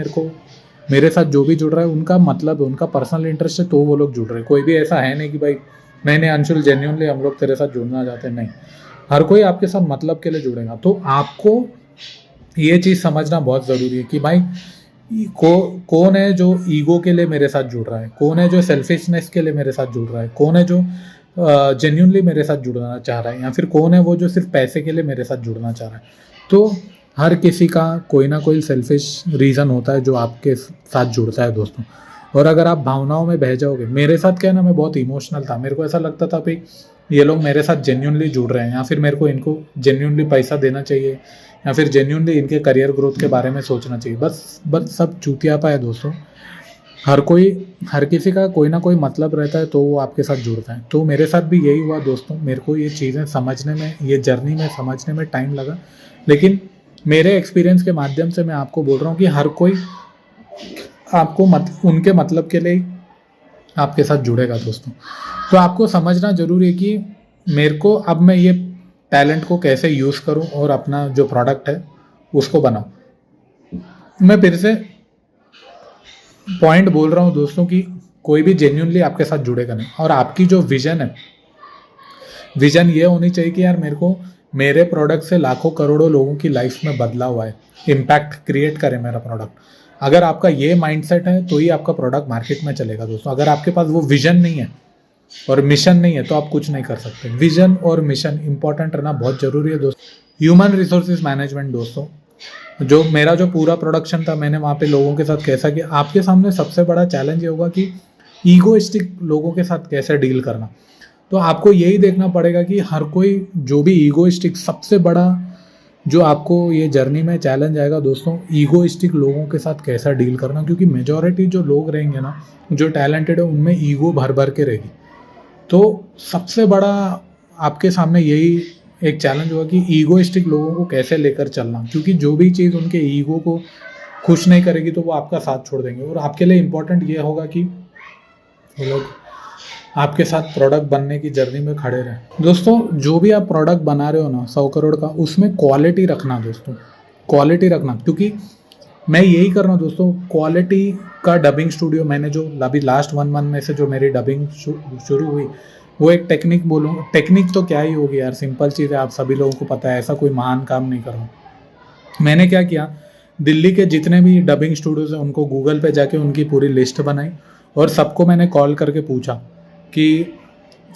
मेरे साथ जो भी जुड़ रहा है उनका मतलब है, उनका पर्सनल इंटरेस्ट है, तो वो लोग जुड़ रहे हैं। कोई भी ऐसा है नहीं कि भाई नहीं अंशुल जेन्युइनली हम लोग तेरे साथ जुड़ना चाहते हैं, नहीं। हर कोई आपके साथ मतलब के लिए जुड़ेगा। तो आपको ये चीज़ समझना बहुत ज़रूरी है कि भाई कौन है जो ईगो के लिए मेरे साथ जुड़ रहा है, कौन है जो सेल्फिशनेस के लिए मेरे साथ जुड़ रहा है, कौन है जो जेन्युइनली मेरे साथ जुड़ना चाह रहा है, या फिर कौन है वो जो सिर्फ पैसे के लिए मेरे साथ जुड़ना चाह रहा है। तो हर किसी का कोई ना कोई सेल्फिश रीज़न होता है जो आपके साथ जुड़ता है दोस्तों। और अगर आप भावनाओं में बह जाओगे, मेरे साथ क्या है ना, मैं बहुत इमोशनल था। मेरे को ऐसा लगता था भाई ये लोग मेरे साथ जेन्युइनली जुड़ रहे हैं, या फिर मेरे को इनको जेन्युइनली पैसा देना चाहिए, या फिर जेन्युइनली इनके करियर ग्रोथ के बारे में सोचना चाहिए। बस सब चूतियापा है दोस्तों। हर किसी का कोई ना कोई मतलब रहता है, तो वो आपके साथ जुड़ता है। तो मेरे साथ भी यही हुआ दोस्तों। मेरे को ये चीज़ें समझने में, ये जर्नी में समझने में टाइम लगा, लेकिन मेरे एक्सपीरियंस के माध्यम से मैं आपको बोल रहा हूँ कि हर कोई आपको उनके मतलब के लिए आपके साथ जुड़ेगा दोस्तों। तो आपको समझना जरूरी है कि मेरे को अब मैं ये टैलेंट को कैसे यूज़ करूँ और अपना जो प्रोडक्ट है उसको बनाऊँ। मैं फिर से पॉइंट बोल रहा हूँ दोस्तों कि कोई भी जेन्युइनली आपके साथ जुड़ेगा नहीं। और आपकी जो विजन है, विजन ये होनी चाहिए कि यार मेरे प्रोडक्ट से लाखों करोड़ों लोगों की लाइफ में बदलाव हुआ है, इम्पैक्ट क्रिएट करे मेरा प्रोडक्ट। अगर आपका ये माइंडसेट है तो ही आपका प्रोडक्ट मार्केट में चलेगा दोस्तों। अगर आपके पास वो विजन नहीं है और मिशन नहीं है तो आप कुछ नहीं कर सकते। विजन और मिशन इंपॉर्टेंट रहना बहुत जरूरी है दोस्तों। ह्यूमन रिसोर्सेज मैनेजमेंट दोस्तों, जो मेरा जो पूरा प्रोडक्शन था, मैंने वहाँ पे लोगों के साथ कैसा किया। आपके सामने सबसे बड़ा चैलेंज ये होगा कि ईगोइस्टिक लोगों के साथ कैसे डील करना। तो आपको यही देखना पड़ेगा कि हर कोई जो भी ईगोइस्टिक, सबसे बड़ा जो आपको ये जर्नी में चैलेंज आएगा दोस्तों, ईगोइस्टिक लोगों के साथ कैसा डील करना। क्योंकि मेजॉरिटी जो लोग रहेंगे ना, जो टैलेंटेड है, उनमें ईगो भर के रहेगी। तो सबसे बड़ा आपके सामने यही एक चैलेंज होगा कि ईगोइस्टिक लोगों को कैसे लेकर चलना। क्योंकि जो भी चीज़ उनके ईगो को खुश नहीं करेगी तो वो आपका साथ छोड़ देंगे। और आपके लिए इम्पोर्टेंट ये होगा कि वो लोग आपके साथ प्रोडक्ट बनने की जर्नी में खड़े रहें। दोस्तों, जो भी आप प्रोडक्ट बना रहे हो ना 100 करोड़ का, उसमें क्वालिटी रखना दोस्तों, क्वालिटी रखना। क्योंकि मैं यही कर रहा हूँ दोस्तों, क्वालिटी का डबिंग स्टूडियो। मैंने जो अभी लास्ट 1 मंथ में से जो मेरी डबिंग शुरू हुई, वो एक टेक्निक बोलूँ, टेक्निक तो क्या ही होगी यार, सिंपल चीज़ है, आप सभी लोगों को पता है। ऐसा कोई महान काम नहीं कर रहा हूँ। मैंने क्या किया, दिल्ली के जितने भी डबिंग स्टूडियोज हैं उनको गूगल पे जाके उनकी पूरी लिस्ट बनाई और सबको मैंने कॉल करके पूछा कि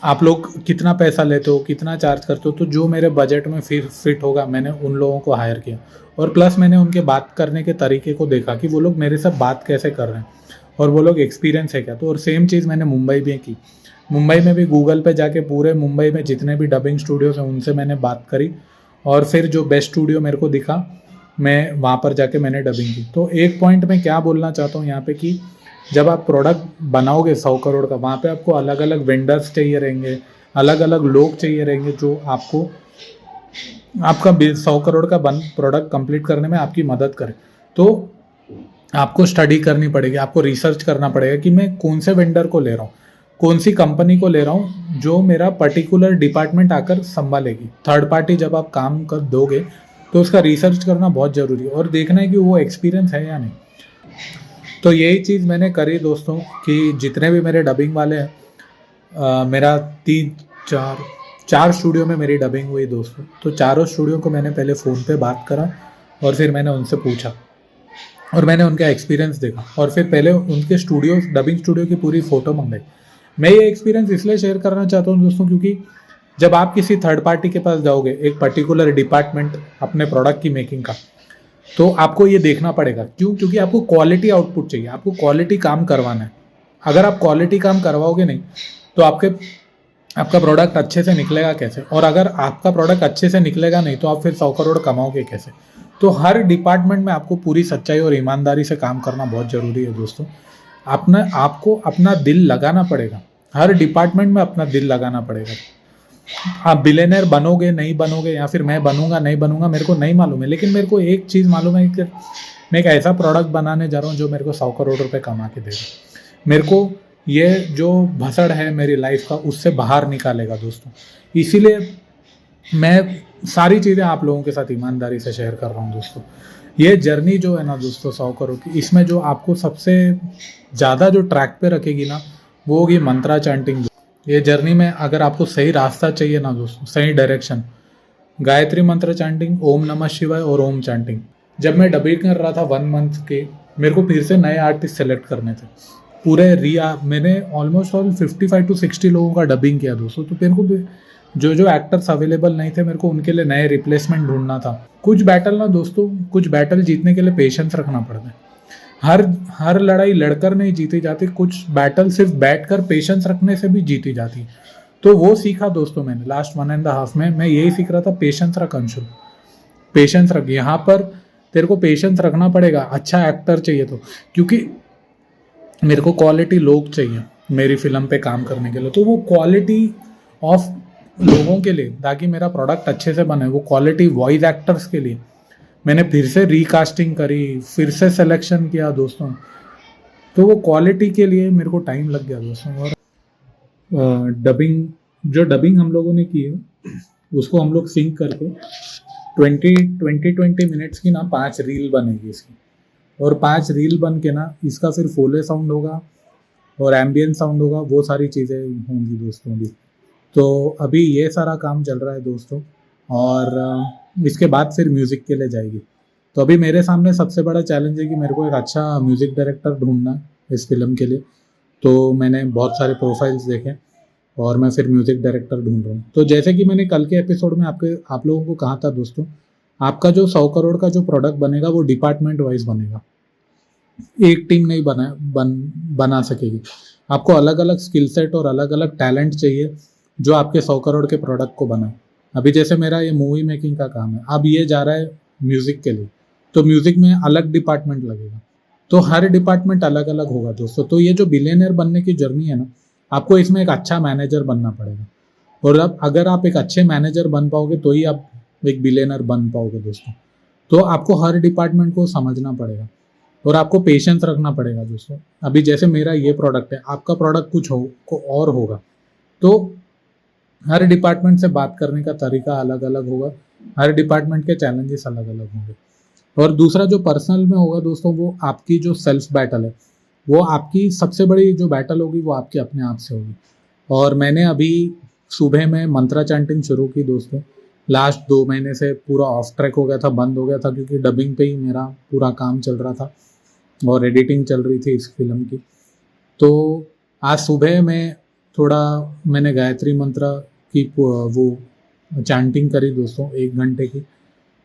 आप लोग कितना पैसा लेते हो, कितना चार्ज करते हो। तो जो मेरे बजट में फिट होगा, मैंने उन लोगों को हायर किया। और प्लस मैंने उनके बात करने के तरीके को देखा कि वो लोग मेरे साथ बात कैसे कर रहे हैं और वो लोग एक्सपीरियंस है क्या। तो और सेम चीज़ मैंने मुंबई में की। मुंबई में भी गूगल पे जाके पूरे मुंबई में जितने भी डबिंग स्टूडियोज हैं उनसे मैंने बात करी, और फिर जो बेस्ट स्टूडियो मेरे को दिखा, मैं वहाँ पर जाके मैंने डबिंग की। तो एक पॉइंट मैं क्या बोलना चाहता हूँ यहाँ पे कि जब आप प्रोडक्ट बनाओगे 100 करोड़ का, वहाँ पे आपको अलग अलग वेंडर्स चाहिए रहेंगे, अलग अलग लोग चाहिए रहेंगे जो आपको आपका 100 करोड़ का प्रोडक्ट कंप्लीट करने में आपकी मदद करें। तो आपको स्टडी करनी पड़ेगी, आपको रिसर्च करना पड़ेगा कि मैं कौन से वेंडर को ले रहा हूँ, कौन सी कंपनी को ले रहा हूँ जो मेरा पर्टिकुलर डिपार्टमेंट आकर संभालेगी। थर्ड पार्टी जब आप काम कर दोगे तो उसका रिसर्च करना बहुत ज़रूरी है और देखना है कि वो एक्सपीरियंस है या नहीं। तो यही चीज़ मैंने करी दोस्तों कि जितने भी मेरे डबिंग वाले हैं, मेरा 4 स्टूडियो में मेरी डबिंग हुई दोस्तों। तो चारों स्टूडियो को मैंने पहले फ़ोन पे बात करा और फिर मैंने उनसे पूछा और मैंने उनका एक्सपीरियंस देखा और फिर पहले उनके डबिंग स्टूडियो की पूरी फ़ोटो मंगाई। मैं ये एक्सपीरियंस इसलिए शेयर करना चाहता हूँ दोस्तों क्योंकि जब आप किसी थर्ड पार्टी के पास जाओगे, एक पर्टिकुलर डिपार्टमेंट अपने प्रोडक्ट की मेकिंग का, तो आपको ये देखना पड़ेगा। क्यों? क्योंकि आपको क्वालिटी आउटपुट चाहिए, आपको क्वालिटी काम करवाना है। अगर आप क्वालिटी काम करवाओगे नहीं तो आपका प्रोडक्ट अच्छे से निकलेगा कैसे? और अगर आपका प्रोडक्ट अच्छे से निकलेगा नहीं तो आप फिर 100 करोड़ कमाओगे कैसे? तो हर डिपार्टमेंट में आपको पूरी सच्चाई और ईमानदारी से काम करना बहुत ज़रूरी है दोस्तों। आपको अपना दिल लगाना पड़ेगा, हर डिपार्टमेंट में अपना दिल लगाना पड़ेगा। आप बिलियनर बनोगे नहीं बनोगे, या फिर मैं बनूंगा नहीं बनूंगा, मेरे को नहीं मालूम है, लेकिन मेरे को एक चीज़ मालूम है कि मैं एक ऐसा प्रोडक्ट बनाने जा रहा हूँ जो मेरे को 100 करोड़ रुपए कमा के देगा। मेरे को ये जो भसड़ है मेरी लाइफ का उससे बाहर निकालेगा दोस्तों। इसीलिए मैं सारी चीज़ें आप लोगों के साथ ईमानदारी से शेयर कर रहा हूँ दोस्तों। ये जर्नी जो है ना दोस्तों 100 करोड़ की, इसमें जो आपको सबसे ज़्यादा जो ट्रैक पे रखेगी ना वो होगी मंत्रा चैंटिंग। ये जर्नी में अगर आपको सही रास्ता चाहिए ना दोस्तों, सही डायरेक्शन, गायत्री मंत्र चैंटिंग, ओम नमः शिवाय और ओम चैंटिंग। जब मैं डबिंग कर रहा था 1 मंथ के, मेरे को फिर से नए आर्टिस्ट सेलेक्ट करने थे। पूरे मैंने ऑलमोस्ट 55 to 60 लोगों का डबिंग किया दोस्तों। तो मेरे को जो एक्टर्स अवेलेबल नहीं थे, मेरे को उनके लिए नए रिप्लेसमेंट ढूंढना था। कुछ बैटल ना दोस्तों, कुछ बैटल जीतने के लिए पेशेंस रखना पड़ता है। हर लड़ाई लड़कर नहीं जीती जाती, कुछ बैटल सिर्फ बैठकर पेशेंस रखने से भी जीती जाती। तो वो सीखा दोस्तों मैंने लास्ट 1.5 में। मैं यही सीख रहा था, पेशेंस रख अंशुल, पेशेंस रख। यहाँ पर तेरे को पेशेंस रखना पड़ेगा, अच्छा एक्टर चाहिए तो, क्योंकि मेरे को क्वालिटी लोग चाहिए मेरी फिल्म पे काम करने के लिए। तो वो क्वालिटी ऑफ लोगों के लिए, ताकि मेरा प्रोडक्ट अच्छे से बने, वो क्वालिटी वॉइस एक्टर्स के लिए मैंने फिर से रिकास्टिंग करी, फिर से सिलेक्शन किया दोस्तों। तो वो क्वालिटी के लिए मेरे को टाइम लग गया दोस्तों। और डबिंग हम लोगों ने की है उसको हम लोग सिंक करके 20 मिनट्स की ना 5 रील बनेगी इसकी। और 5 रील बन के ना इसका फिर फोले साउंड होगा और एम्बियंट साउंड होगा, वो सारी चीज़ें होंगी दोस्तों अभी। तो अभी ये सारा काम चल रहा है दोस्तों, और इसके बाद फिर म्यूज़िक के लिए जाएगी। तो अभी मेरे सामने सबसे बड़ा चैलेंज है कि मेरे को एक अच्छा म्यूज़िक डायरेक्टर ढूंढना है इस फिल्म के लिए। तो मैंने बहुत सारे प्रोफाइल्स देखे और मैं फिर म्यूज़िक डायरेक्टर ढूंढ रहा हूँ। तो जैसे कि मैंने कल के एपिसोड में आप लोगों को कहा था दोस्तों, आपका जो 100 करोड़ का जो प्रोडक्ट बनेगा वो डिपार्टमेंट वाइज बनेगा, एक टीम नहीं बना सकेगी। आपको अलग अलग स्किल सेट और अलग अलग टैलेंट चाहिए जो आपके 100 करोड़ के प्रोडक्ट को बनाए। अभी जैसे मेरा ये मूवी मेकिंग का काम है, अब ये जा रहा है म्यूज़िक के लिए, तो म्यूज़िक में अलग डिपार्टमेंट लगेगा। तो हर डिपार्टमेंट अलग अलग होगा दोस्तों। तो ये जो बिलियनर बनने की जर्नी है ना, आपको इसमें एक अच्छा मैनेजर बनना पड़ेगा। और अब अगर आप एक अच्छे मैनेजर बन पाओगे तो ही आप एक बिलियनर बन पाओगे दोस्तों। तो आपको हर डिपार्टमेंट को समझना पड़ेगा और आपको पेशेंस रखना पड़ेगा दोस्तों। अभी जैसे मेरा ये प्रोडक्ट है, आपका प्रोडक्ट कुछ और होगा, तो हर डिपार्टमेंट से बात करने का तरीका अलग अलग होगा, हर डिपार्टमेंट के चैलेंजेस अलग अलग होंगे। और दूसरा जो पर्सनल में होगा दोस्तों, वो आपकी जो सेल्फ बैटल है, वो आपकी सबसे बड़ी जो बैटल होगी वो आपके अपने आप से होगी। और मैंने अभी सुबह में मंत्रा चैंटिंग शुरू की दोस्तों। लास्ट 2 महीने से पूरा ऑफ ट्रैक हो गया था, बंद हो गया था, क्योंकि डबिंग पे ही मेरा पूरा काम चल रहा था और एडिटिंग चल रही थी इस फिल्म की। तो आज सुबह में मैंने गायत्री मंत्र की वो चैंटिंग करी दोस्तों 1 घंटे की।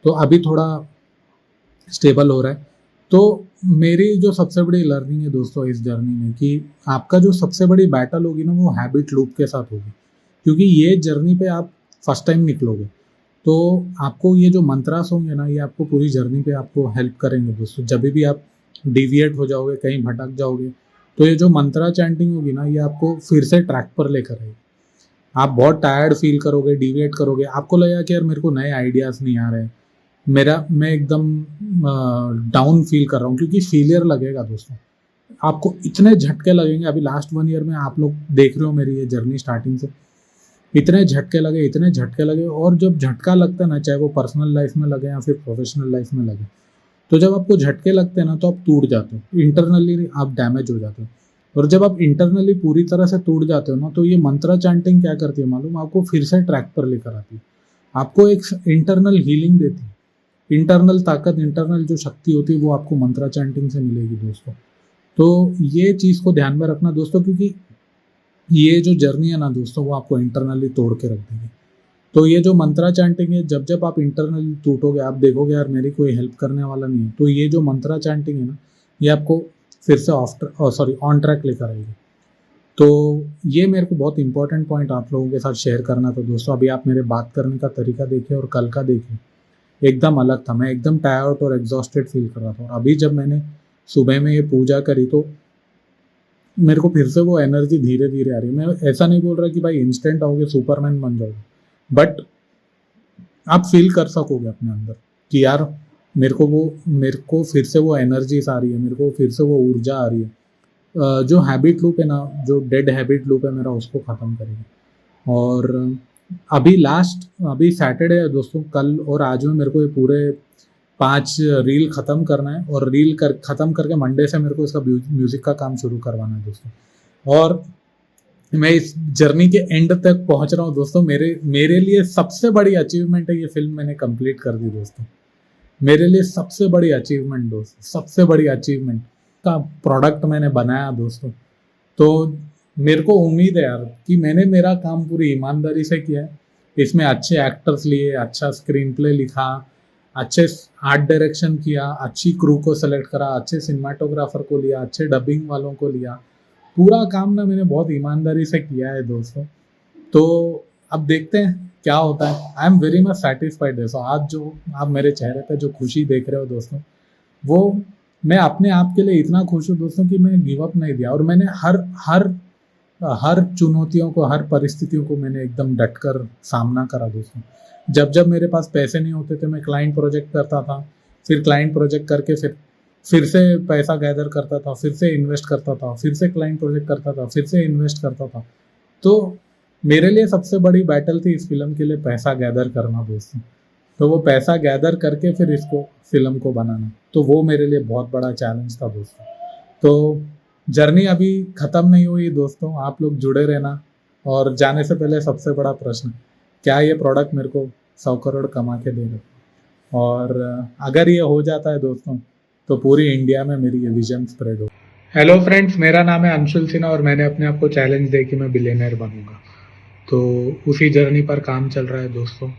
तो अभी थोड़ा स्टेबल हो रहा है। तो मेरी जो सबसे बड़ी लर्निंग है दोस्तों इस जर्नी में, कि आपका जो सबसे बड़ी बैटल होगी ना वो हैबिट लूप के साथ होगी। क्योंकि ये जर्नी पे आप फर्स्ट टाइम निकलोगे, तो आपको ये जो मंत्रास होंगे ना, ये आपको पूरी जर्नी पे आपको हेल्प करेंगे दोस्तों। जब भी आप डिविएट हो जाओगे, कहीं भटक जाओगे, तो ये जो मंत्रा चैंटिंग होगी ना, ये आपको फिर से ट्रैक पर लेकर आएगी। आप बहुत टायर्ड फील करोगे, डिविएट करोगे, आपको लगेगा कि यार मेरे को नए आइडियाज़ नहीं आ रहे, मैं एकदम डाउन फील कर रहा हूँ, क्योंकि फेलियर लगेगा दोस्तों। आपको इतने झटके लगेंगे। अभी लास्ट 1 ईयर में आप लोग देख रहे हो मेरी ये जर्नी स्टार्टिंग से, इतने झटके लगे। और जब झटका लगता है ना, चाहे वो पर्सनल लाइफ में लगे या फिर प्रोफेशनल लाइफ में लगे, तो जब आपको झटके लगते हैं ना, तो आप टूट जाते हो, इंटरनली आप डैमेज हो जाते हो। और जब आप इंटरनली पूरी तरह से टूट जाते हो ना, तो ये मंत्रा चैंटिंग क्या करती है मालूम, आपको फिर से ट्रैक पर लेकर आती है, आपको एक इंटरनल हीलिंग देती है। इंटरनल ताकत, इंटरनल जो शक्ति होती है, वो आपको मंत्रा चैंटिंग से मिलेगी दोस्तों। तो ये चीज़ को ध्यान में रखना दोस्तों, क्योंकि ये जो जर्नी है ना दोस्तों, वो आपको इंटरनली तोड़ के रख देगी। तो ये जो मंत्रा चैंटिंग है, जब जब आप इंटरनली टूटोगे, आप देखोगे यार मेरी कोई हेल्प करने वाला नहीं है, तो ये जो मंत्रा चैंटिंग है ना, ये आपको फिर से ऑन ट्रैक लेकर आएगी। तो ये मेरे को बहुत इंपॉर्टेंट पॉइंट आप लोगों के साथ शेयर करना था दोस्तों। अभी आप मेरे बात करने का तरीका देखिए और कल का देखिए, एकदम अलग था। मैं एकदम टायर्ड और एग्जॉस्टेड फील कर रहा था। और अभी जब मैंने सुबह में ये पूजा करी तो मेरे को फिर से वो एनर्जी धीरे धीरे आ रही है। मैं ऐसा नहीं बोल रहा कि भाई इंस्टेंट आओगे सुपरमैन बन जाओगे, बट आप फील कर सकोगे अपने अंदर कि यार मेरे को फिर से वो एनर्जीज आ रही है, मेरे को फिर से वो ऊर्जा आ रही है। जो हैबिट लूप है ना, जो डेड हैबिट लूप है मेरा, उसको ख़त्म करेगी। और अभी सैटरडे है दोस्तों, कल और आज में मेरे को ये पूरे 5 रील ख़त्म करना है, और ख़त्म करके मंडे से मेरे को इसका म्यूज़िक का काम शुरू करवाना है दोस्तों। और मैं इस जर्नी के एंड तक पहुंच रहा हूँ दोस्तों। मेरे लिए सबसे बड़ी अचीवमेंट है, ये फिल्म मैंने कंप्लीट कर दी दोस्तों। मेरे लिए सबसे बड़ी अचीवमेंट दोस्तों, सबसे बड़ी अचीवमेंट का प्रोडक्ट मैंने बनाया दोस्तों। तो मेरे को उम्मीद है यार कि मैंने मेरा काम पूरी ईमानदारी से किया है। इसमें अच्छे एक्टर्स लिए, अच्छा स्क्रीन प्ले लिखा, अच्छे आर्ट डायरेक्शन किया, अच्छी क्रू को सेलेक्ट करा, अच्छे सिनेमाटोग्राफर को लिया, अच्छे डबिंग वालों को लिया। पूरा काम ना मैंने बहुत ईमानदारी से किया है दोस्तों। तो अब देखते हैं क्या होता है। I am very much satisfied दोस्तों। आज जो आप मेरे चेहरे पे जो खुशी देख रहे हो दोस्तों, वो मैं अपने आप के लिए इतना खुश हूँ दोस्तों कि मैं गिव अप नहीं दिया। और मैंने हर चुनौतियों को, हर परिस्थितियों को मैंने एकदम डट कर सामना करा दोस्तों। जब जब मेरे पास पैसे नहीं होते थे, मैं क्लाइंट प्रोजेक्ट करता था, फिर क्लाइंट प्रोजेक्ट करके फिर से पैसा गैदर करता था, फिर से इन्वेस्ट करता था, फिर से क्लाइंट प्रोजेक्ट करता था, फिर से इन्वेस्ट करता था। तो मेरे लिए सबसे बड़ी बैटल थी इस फिल्म के लिए पैसा गैदर करना दोस्तों। तो वो पैसा गैदर करके फिर इसको फिल्म को बनाना, तो वो मेरे लिए बहुत बड़ा चैलेंज था दोस्तों। तो जर्नी अभी ख़त्म नहीं हुई दोस्तों, आप लोग जुड़े रहना। और जाने से पहले सबसे बड़ा प्रश्न, क्या ये प्रोडक्ट मेरे को 100 करोड़ कमा के देगा? और अगर ये हो जाता है दोस्तों, तो पूरी इंडिया में मेरी ये विजन स्प्रेड हो। हेलो फ्रेंड्स, मेरा नाम है अंशुल सिन्हा और मैंने अपने आप को चैलेंज दिया कि मैं बिलियनर बनूंगा। तो उसी जर्नी पर काम चल रहा है दोस्तों।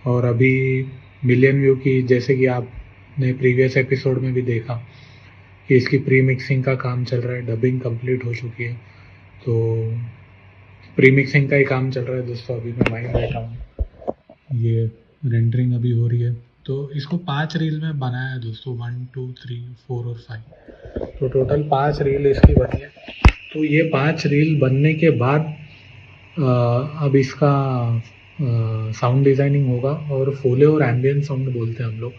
और अभी मिलियन व्यू की, जैसे कि आपने प्रीवियस एपिसोड में भी देखा कि इसकी प्री मिक्सिंग का काम चल रहा है, डबिंग कंप्लीट हो चुकी है। तो प्री मिक्सिंग का ही काम चल रहा है दोस्तों। अभी मैं वहीं बैठा हूँ, ये रेंडरिंग अभी हो रही है। तो इसको 5 रील में बनाया है दोस्तों, 1 2 3 4 और 5। तो टोटल 5 रील इसकी बनी है। तो ये 5 रील बनने के बाद अब इसका साउंड डिज़ाइनिंग होगा। और फोले और एम्बियंट साउंड बोलते हैं हम लोग,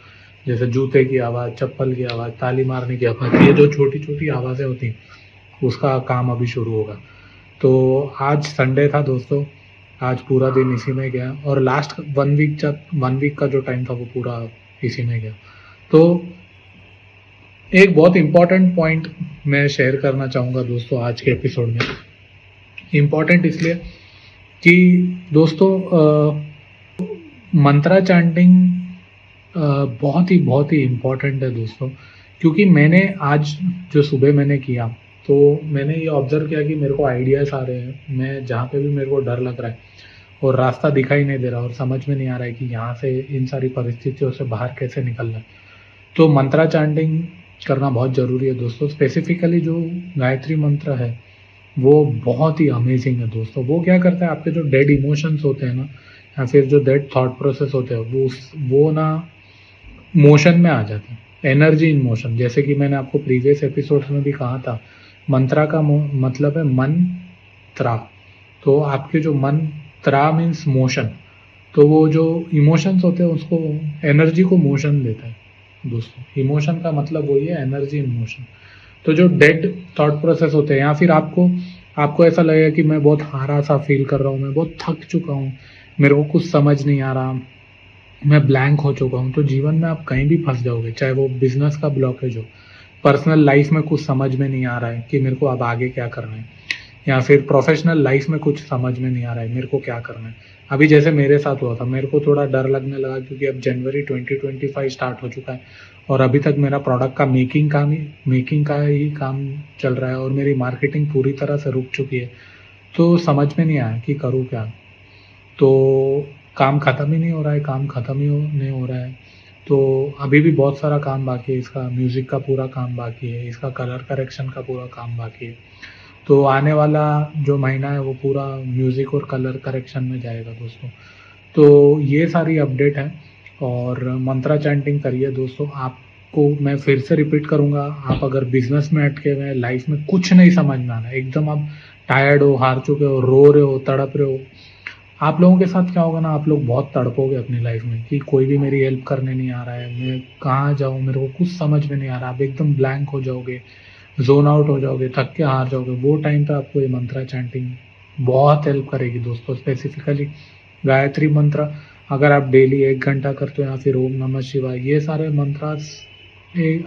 जैसे जूते की आवाज़, चप्पल की आवाज़, ताली मारने की आवाज़, ये जो छोटी छोटी आवाज़ें होती हैं, उसका काम अभी शुरू होगा। तो आज संडे था दोस्तों, आज पूरा दिन इसी में गया। और लास्ट 1 वीक का जो टाइम था वो पूरा इसी में गया। तो एक बहुत इम्पॉर्टेंट पॉइंट मैं शेयर करना चाहूँगा दोस्तों आज के एपिसोड में। इम्पॉर्टेंट इसलिए कि दोस्तों मंत्रा चैंटिंग बहुत ही इम्पॉर्टेंट है दोस्तों। क्योंकि मैंने आज जो सुबह मैंने किया, तो मैंने ये ऑब्ज़र्व किया कि मेरे को आइडियाज़ आ रहे हैं। मैं जहाँ पे भी मेरे को डर लग रहा है और रास्ता दिखाई नहीं दे रहा और समझ में नहीं आ रहा है कि यहाँ से इन सारी परिस्थितियों से बाहर कैसे निकलना है, तो मंत्रा चैंटिंग करना बहुत ज़रूरी है दोस्तों। स्पेसिफिकली जो गायत्री मंत्र है वो बहुत ही अमेजिंग है दोस्तों। वो क्या करता है, आपके जो डेड इमोशंस होते हैं ना, या फिर जो डेड थॉट प्रोसेस होते हैं, वो ना मोशन में आ जाते हैं, एनर्जी इन मोशन। जैसे कि मैंने आपको प्रीवियस एपिसोड्स में भी कहा था, मंत्रा का मतलब है मन त्रा। तो आपके जो मन त्रा मीन्स मोशन, तो वो जो इमोशंस होते हैं उसको, एनर्जी को मोशन देता है दोस्तों। इमोशन का मतलब वही है, एनर्जी इन मोशन। तो जो डेड थॉट प्रोसेस होते हैं, या फिर आपको ऐसा लगेगा कि मैं बहुत हारा सा फील कर रहा हूँ, मैं बहुत थक चुका हूँ, मेरे को कुछ समझ नहीं आ रहा, मैं ब्लैंक हो चुका हूँ, तो जीवन में आप कहीं भी फंस जाओगे। चाहे वो बिजनेस का ब्लॉकेज हो, पर्सनल लाइफ में कुछ समझ में नहीं आ रहा है कि मेरे को अब आगे क्या करना है, या फिर प्रोफेशनल लाइफ में कुछ समझ में नहीं आ रहा है मेरे को क्या करना है। अभी जैसे मेरे साथ हुआ था, मेरे को थोड़ा डर लगने लगा क्योंकि अब जनवरी 2025 स्टार्ट हो चुका है और अभी तक मेरा प्रोडक्ट का मेकिंग का ही काम चल रहा है और मेरी मार्केटिंग पूरी तरह से रुक चुकी है। तो समझ में नहीं आया कि करूँ क्या। तो काम ख़त्म ही नहीं हो रहा है, काम ख़त्म ही नहीं हो रहा है। तो अभी भी बहुत सारा काम बाकी है, इसका म्यूज़िक का पूरा काम बाकी है, इसका कलर करेक्शन का पूरा काम बाकी है। तो आने वाला जो महीना है वो पूरा म्यूज़िक और कलर करेक्शन में जाएगा दोस्तों। तो ये सारी अपडेट है और मंत्रा चैंटिंग करिए दोस्तों। आपको मैं फिर से रिपीट करूँगा, आप अगर बिजनेस में अटके हुए हैं, लाइफ में कुछ नहीं समझ में आ रहा है, एकदम आप टायर्ड हो, हार चुके हो, रो रहे हो, तड़प रहे हो, आप लोगों के साथ क्या होगा ना, आप लोग बहुत तड़पोगे अपनी लाइफ में कि कोई भी मेरी हेल्प करने नहीं आ रहा है, मैं कहाँ जाऊँ, मेरे को कुछ समझ में नहीं आ रहा। आप एकदम ब्लैंक हो जाओगे, जोन आउट हो जाओगे, थक के हार जाओगे। वो टाइम पे आपको ये मंत्रा चैंटिंग बहुत हेल्प करेगी दोस्तों। स्पेसिफिकली गायत्री मंत्र अगर आप डेली 1 घंटा करते हो, या फिर ओम नमः शिवाय, ये सारे मंत्रास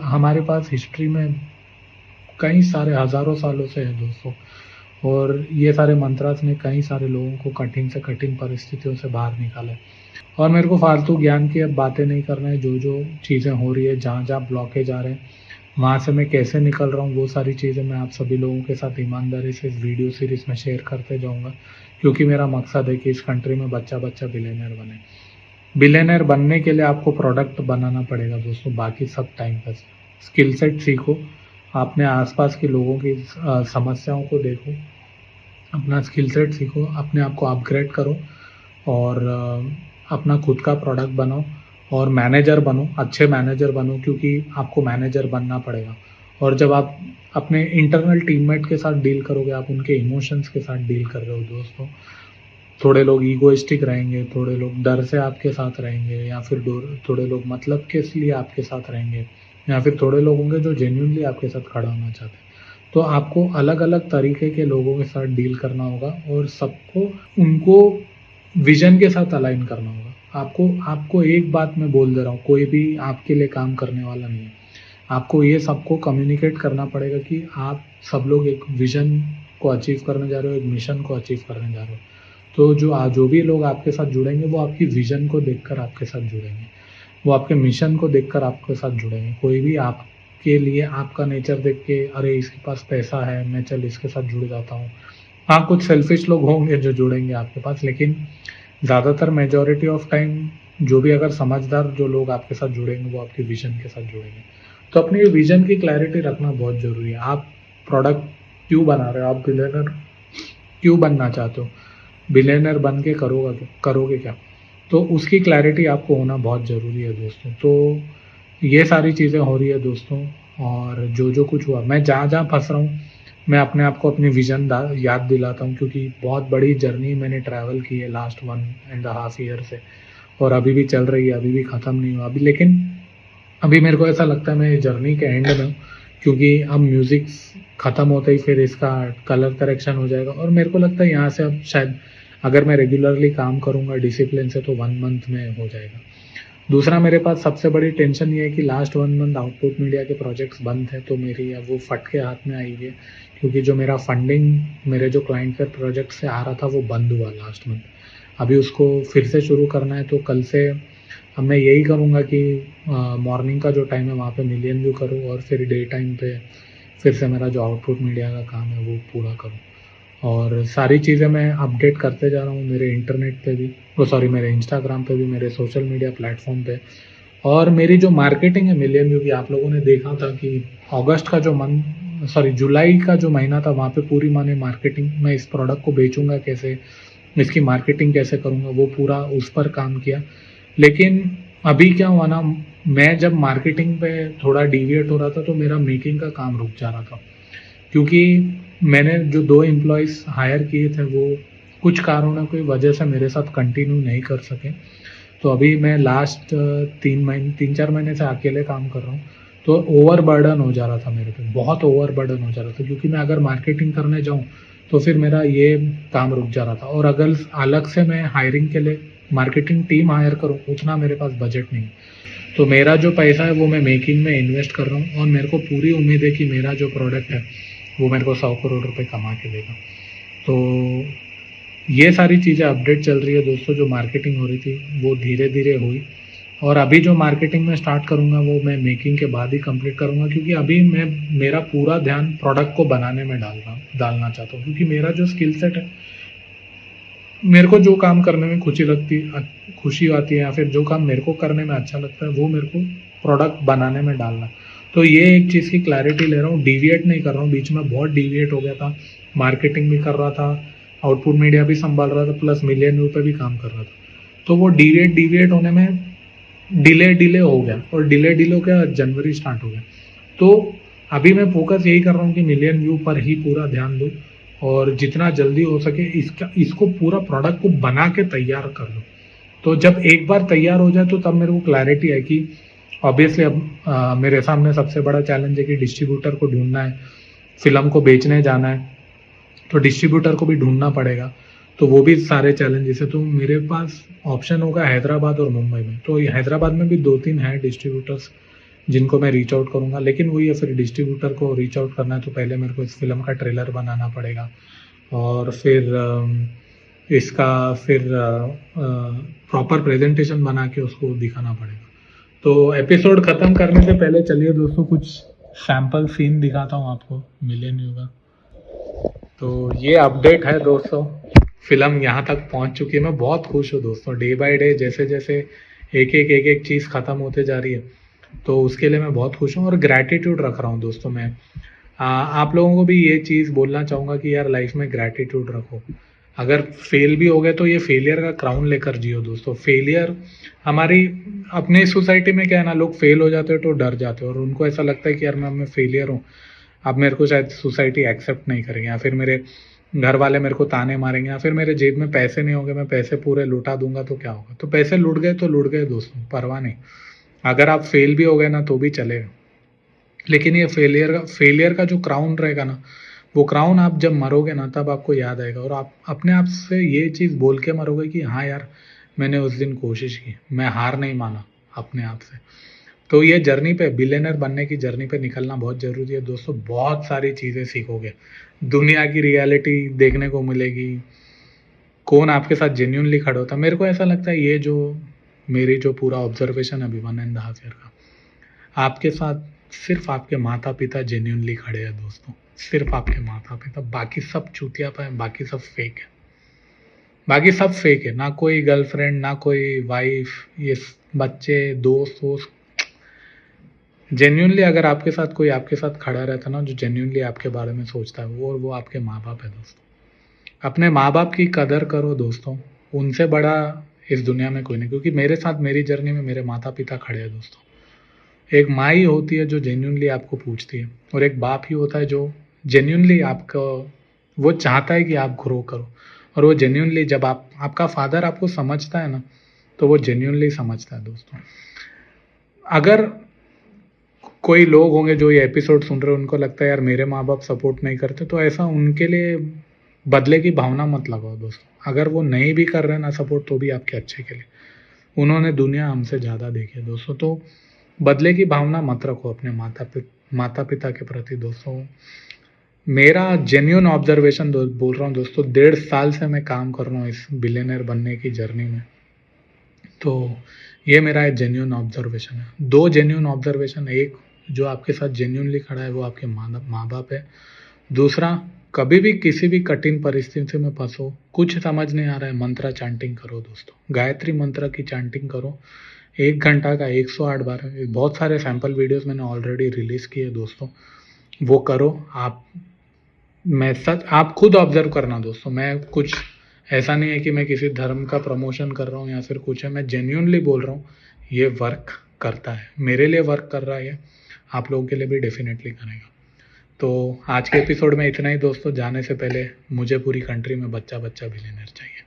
हमारे पास हिस्ट्री में कई सारे हज़ारों सालों से है दोस्तों। और ये सारे मंत्रास ने कई सारे लोगों को कठिन से कठिन परिस्थितियों से बाहर निकाला है। और मेरे को फालतू ज्ञान की अब बातें नहीं करना है। जो जो चीज़ें हो रही है, जहाँ जहाँ ब्लॉकेज आ रहे हैं, वहाँ से मैं कैसे निकल रहा हूँ, वो सारी चीज़ें मैं आप सभी लोगों के साथ ईमानदारी से इस वीडियो सीरीज़ में शेयर करते जाऊँगा, क्योंकि मेरा मकसद है कि इस कंट्री में बच्चा बच्चा बिलियनर बने। बिलियनर बनने के लिए आपको प्रोडक्ट बनाना पड़ेगा दोस्तों, बाकी सब टाइम पास। स्किल सेट सीखो, अपने आसपास के लोगों की समस्याओं को देखो, अपना स्किल सेट सीखो, अपने आप को अपग्रेड करो और अपना खुद का प्रोडक्ट बनाओ और मैनेजर बनो, अच्छे मैनेजर बनो, क्योंकि आपको मैनेजर बनना पड़ेगा। और जब आप अपने इंटरनल टीममेट के साथ डील करोगे, आप उनके इमोशंस के साथ डील कर रहे हो दोस्तों। थोड़े लोग ईगोइस्टिक रहेंगे, थोड़े लोग डर से आपके साथ रहेंगे, या फिर थोड़े लोग मतलब के लिए आपके साथ रहेंगे, या फिर थोड़े लोग होंगे जो जेन्युइनली आपके साथ खड़ा होना चाहते हैं। तो आपको अलग अलग तरीके के लोगों के साथ डील करना होगा और सबको उनको विजन के साथ अलाइन करना होगा। आपको एक बात मैं बोल दे रहा हूँ, कोई भी आपके लिए काम करने वाला नहीं है। आपको ये सबको कम्युनिकेट करना पड़ेगा कि आप सब लोग एक विजन को अचीव करने जा रहे हो, एक मिशन को अचीव करने जा रहे हो। तो जो भी लोग आपके साथ जुड़ेंगे, वो आपकी विजन को देखकर आपके साथ जुड़ेंगे, वो आपके मिशन को देखकर आपके साथ जुड़ेंगे। कोई भी आपके लिए आपका नेचर देख के, अरे इसके पास पैसा है, मैं चल इसके साथ जुड़ जाता हूँ। हाँ, कुछ सेल्फिश लोग होंगे जो जुड़ेंगे आपके पास, लेकिन ज़्यादातर मेजॉरिटी ऑफ टाइम जो भी अगर समझदार जो लोग आपके साथ जुड़ेंगे, वो आपके विजन के साथ जुड़ेंगे। तो अपनी विजन की क्लैरिटी रखना बहुत ज़रूरी है। आप प्रोडक्ट क्यों बना रहे हो, आप बिलियनर क्यों बनना चाहते हो, बिलियनर बन के करोगे क्या, तो उसकी क्लैरिटी आपको होना बहुत ज़रूरी है दोस्तों। तो ये सारी चीज़ें हो रही है दोस्तों, और जो जो कुछ हुआ, मैं जहाँ जहाँ फंस रहा हूँ, मैं अपने आप को अपनी विजन याद दिलाता हूँ, क्योंकि बहुत बड़ी जर्नी मैंने ट्रैवल की है लास्ट 1.5 ईयर से, और अभी भी चल रही है, अभी भी ख़त्म नहीं हुआ अभी। लेकिन अभी मेरे को ऐसा लगता है मैं जर्नी के एंड में हूँ, क्योंकि अब म्यूज़िक ख़त्म होते ही फिर इसका कलर करेक्शन हो जाएगा। और मेरे को लगता है यहाँ से अब शायद अगर मैं रेगुलरली काम करूँगा डिसिप्लिन से, तो 1 मंथ में हो जाएगा। दूसरा, मेरे पास सबसे बड़ी टेंशन ये है कि लास्ट 1 मंथ आउटपुट मीडिया के प्रोजेक्ट्स बंद हैं, तो मेरी अब वो फट के हाथ में आई हुई है, क्योंकि जो मेरा फंडिंग मेरे जो क्लाइंट के प्रोजेक्ट से आ रहा था, वो बंद हुआ लास्ट मंथ। अभी उसको फिर से शुरू करना है, तो कल से अब मैं यही करूँगा कि मॉर्निंग का जो टाइम है वहाँ पे मिलियन व्यू करूँ, और फिर डे टाइम पे फिर से मेरा जो आउटपुट मीडिया का काम है वो पूरा करूँ। और सारी चीज़ें मैं अपडेट करते जा रहा हूँ मेरे इंटरनेट पे भी, मेरे इंस्टाग्राम पे भी, मेरे सोशल मीडिया प्लेटफॉर्म पे। और मेरी जो मार्केटिंग है मिलियन व्यू की, आप लोगों ने देखा था कि जुलाई का जो महीना था, वहाँ पे पूरी मैंने मार्केटिंग, मैं इस प्रोडक्ट को बेचूंगा कैसे, इसकी मार्केटिंग कैसे करूँगा, वो पूरा उस पर काम किया। लेकिन अभी क्या हुआ ना, मैं जब मार्केटिंग पे थोड़ा डिविएट हो रहा था, तो मेरा मेकिंग का काम रुक जा रहा था, क्योंकि मैंने जो 2 एम्प्लॉयज़ हायर किए थे, वो कुछ कारणों की वजह से मेरे साथ कंटिन्यू नहीं कर सके। तो अभी मैं लास्ट 3-4 महीने से अकेले काम कर रहा हूँ। तो ओवरबर्डन हो जा रहा था मेरे पे, बहुत ओवरबर्डन हो जा रहा था, क्योंकि मैं अगर मार्केटिंग करने जाऊँ तो फिर मेरा ये काम रुक जा रहा था। और अगर अलग से मैं हायरिंग के लिए मार्केटिंग टीम हायर करूँ, उतना मेरे पास बजट नहीं। तो मेरा जो पैसा है वो मैं मेकिंग में इन्वेस्ट कर रहा हूँ, और मेरे को पूरी उम्मीद है कि मेरा जो प्रोडक्ट है वो मेरे को 100 करोड़ रुपए कमा के देगा। तो ये सारी चीज़ें अपडेट चल रही है दोस्तों। जो मार्केटिंग हो रही थी वो धीरे धीरे हुई, और अभी जो मार्केटिंग में स्टार्ट करूँगा वो मैं मेकिंग के बाद ही कंप्लीट करूँगा, क्योंकि अभी मेरा पूरा ध्यान प्रोडक्ट को बनाने में डालना चाहता हूँ, क्योंकि मेरा जो स्किल सेट है मेरे को जो काम करने में खुशी आती है या फिर जो काम मेरे को करने में अच्छा लगता है वो मेरे को प्रोडक्ट बनाने में डालना। तो ये एक चीज़ की क्लैरिटी ले रहा हूँ, डिविएट नहीं कर रहा हूँ। बीच में बहुत डिविएट हो गया था, मार्केटिंग भी कर रहा था, आउटपुट मीडिया भी संभाल रहा था, प्लस मिलियन व्यू पे भी काम कर रहा था। तो वो डिविएट होने में डिले हो गया, और डिले हो गया, जनवरी स्टार्ट हो गया। तो अभी मैं फोकस यही कर रहा हूँ कि मिलियन व्यू पर ही पूरा ध्यान दूँ, और जितना जल्दी हो सके इसको पूरा प्रोडक्ट को बना के तैयार कर लो। तो जब एक बार तैयार हो जाए तो तब मेरे को क्लैरिटी है कि ऑब्वियसली अब मेरे सामने सबसे बड़ा चैलेंज है कि डिस्ट्रीब्यूटर को ढूंढना है, फिल्म को बेचने जाना है, तो डिस्ट्रीब्यूटर को भी ढूंढना पड़ेगा। तो वो भी सारे चैलेंजेस है। तो मेरे पास ऑप्शन होगा हैदराबाद और मुंबई में। तो हैदराबाद में भी 2-3 हैं डिस्ट्रीब्यूटर्स जिनको मैं रीच आउट करूँगा। लेकिन वही है, फिर डिस्ट्रीब्यूटर को रीच आउट करना है तो पहले मेरे को इस फिल्म का ट्रेलर बनाना पड़ेगा, और फिर इसका फिर प्रॉपर प्रेजेंटेशन बना के उसको दिखाना पड़ेगा। तो एपिसोड ख़त्म करने से पहले चलिए दोस्तों कुछ सैम्पल सीन दिखाता हूँ आपको मिलियन व्यू का। तो ये अपडेट है दोस्तों, फिल्म यहाँ तक पहुँच चुकी है। मैं बहुत खुश हूँ दोस्तों। डे बाय डे जैसे जैसे एक चीज़ ख़त्म होते जा रही है, तो उसके लिए मैं बहुत खुश हूँ और ग्रैटिट्यूड रख रहा हूँ दोस्तों। मैं आप लोगों को भी ये चीज़ बोलना चाहूँगा कि यार लाइफ में ग्रैटिट्यूड रखो। अगर फेल भी हो गए तो ये फेलियर का क्राउन लेकर जियो दोस्तों। फेलियर हमारी अपने सोसाइटी में क्या है ना, लोग फेल हो जाते हैं तो डर जाते हैं, और उनको ऐसा लगता है कि यार मैं फेलियर हूँ, अब मेरे को शायद सोसाइटी एक्सेप्ट नहीं करेंगे, या फिर मेरे घर वाले मेरे को ताने मारेंगे, या फिर मेरे जेब में पैसे नहीं होंगे, मैं पैसे पूरे लुटा दूंगा तो क्या होगा। तो पैसे लुट गए दोस्तों, परवाह नहीं। अगर आप फेल भी हो गए ना तो भी चलेगा, लेकिन ये फेलियर का जो क्राउन रहेगा ना, वो क्राउन आप जब मरोगे ना तब आपको याद आएगा, और आप अपने आप से ये चीज़ बोल के मरोगे कि हाँ यार मैंने उस दिन कोशिश की, मैं हार नहीं माना अपने आप से। तो ये जर्नी पे, बिलियनर बनने की जर्नी पे निकलना बहुत ज़रूरी है दोस्तों। बहुत सारी चीज़ें सीखोगे, दुनिया की रियलिटी देखने को मिलेगी, कौन आपके साथ जेन्यूनली खड़ा होता है। मेरे को ऐसा लगता है ये जो मेरी जो पूरा ऑब्जर्वेशन है अभी 1.5 ईयर का, आपके साथ सिर्फ आपके माता पिता जेन्यूनली खड़े हैं दोस्तों, सिर्फ आपके माता पिता। बाकी सब चूतियापा है, बाकी सब फेक है, बाकी सब फेक है। ना कोई गर्लफ्रेंड, ना कोई वाइफ, ये बच्चे, दोस्त जेन्यूनली अगर आपके साथ कोई आपके साथ खड़ा रहता ना, जो जेन्यूनली आपके बारे में सोचता है, वो आपके माँ बाप है दोस्तों। अपने माँ बाप की कदर करो दोस्तों, उनसे बड़ा इस दुनिया में कोई नहीं। क्योंकि मेरे साथ मेरी जर्नी में मेरे माता पिता खड़े हैं दोस्तों। एक माँ ही होती है जो जेन्यूनली आपको पूछती है, और एक बाप ही होता है जो जेन्यूनली आपको, वो चाहता है कि आप ग्रो करो, और वो जेन्यूनली जब आपका फादर आपको समझता है ना, तो वो जेन्यूनली समझता है दोस्तों। अगर कोई लोग होंगे जो ये एपिसोड सुन रहे हैं, उनको लगता है यार मेरे माँ बाप सपोर्ट नहीं करते, तो ऐसा उनके लिए बदले की भावना मत लगाओ दोस्तों। अगर वो नहीं भी कर रहे हैं ना सपोर्ट, तो भी आपके अच्छे के लिए। उन्होंने दुनिया हमसे ज़्यादा देखी है दोस्तों। तो बदले की भावना मत रखो अपने माता पिता के प्रति दोस्तों। मेरा जेन्यून ऑब्जर्वेशन बोल रहा हूँ दोस्तों, 1.5 साल से मैं काम कर रहा हूँ इस बिलियनर बनने की जर्नी में। तो ये मेरा एक जेन्यून ऑब्जर्वेशन है। 2 जेन्यून ऑब्जर्वेशन, एक जो आपके साथ जेन्यूनली खड़ा है वो आपके माँ बाप है। दूसरा, कभी भी किसी भी कठिन परिस्थिति में फंसो, कुछ समझ नहीं आ रहा है, मंत्रा चैंटिंग करो दोस्तों। गायत्री मंत्र की चैंटिंग करो, 1 घंटा का 108 बार। बहुत सारे सैम्पल वीडियोस मैंने ऑलरेडी रिलीज़ किए दोस्तों, वो करो आप। आप खुद ऑब्जर्व करना दोस्तों। मैं कुछ ऐसा नहीं है कि मैं किसी धर्म का प्रमोशन कर रहा हूँ या फिर कुछ है, मैं जेन्यूनली बोल रहा हूँ, ये वर्क करता है, मेरे लिए वर्क कर रहा है, आप लोगों के लिए भी डेफिनेटली करेगा। तो आज के एपिसोड में इतना ही दोस्तों। जाने से पहले मुझे पूरी कंट्री में बच्चा बिलियनर चाहिए।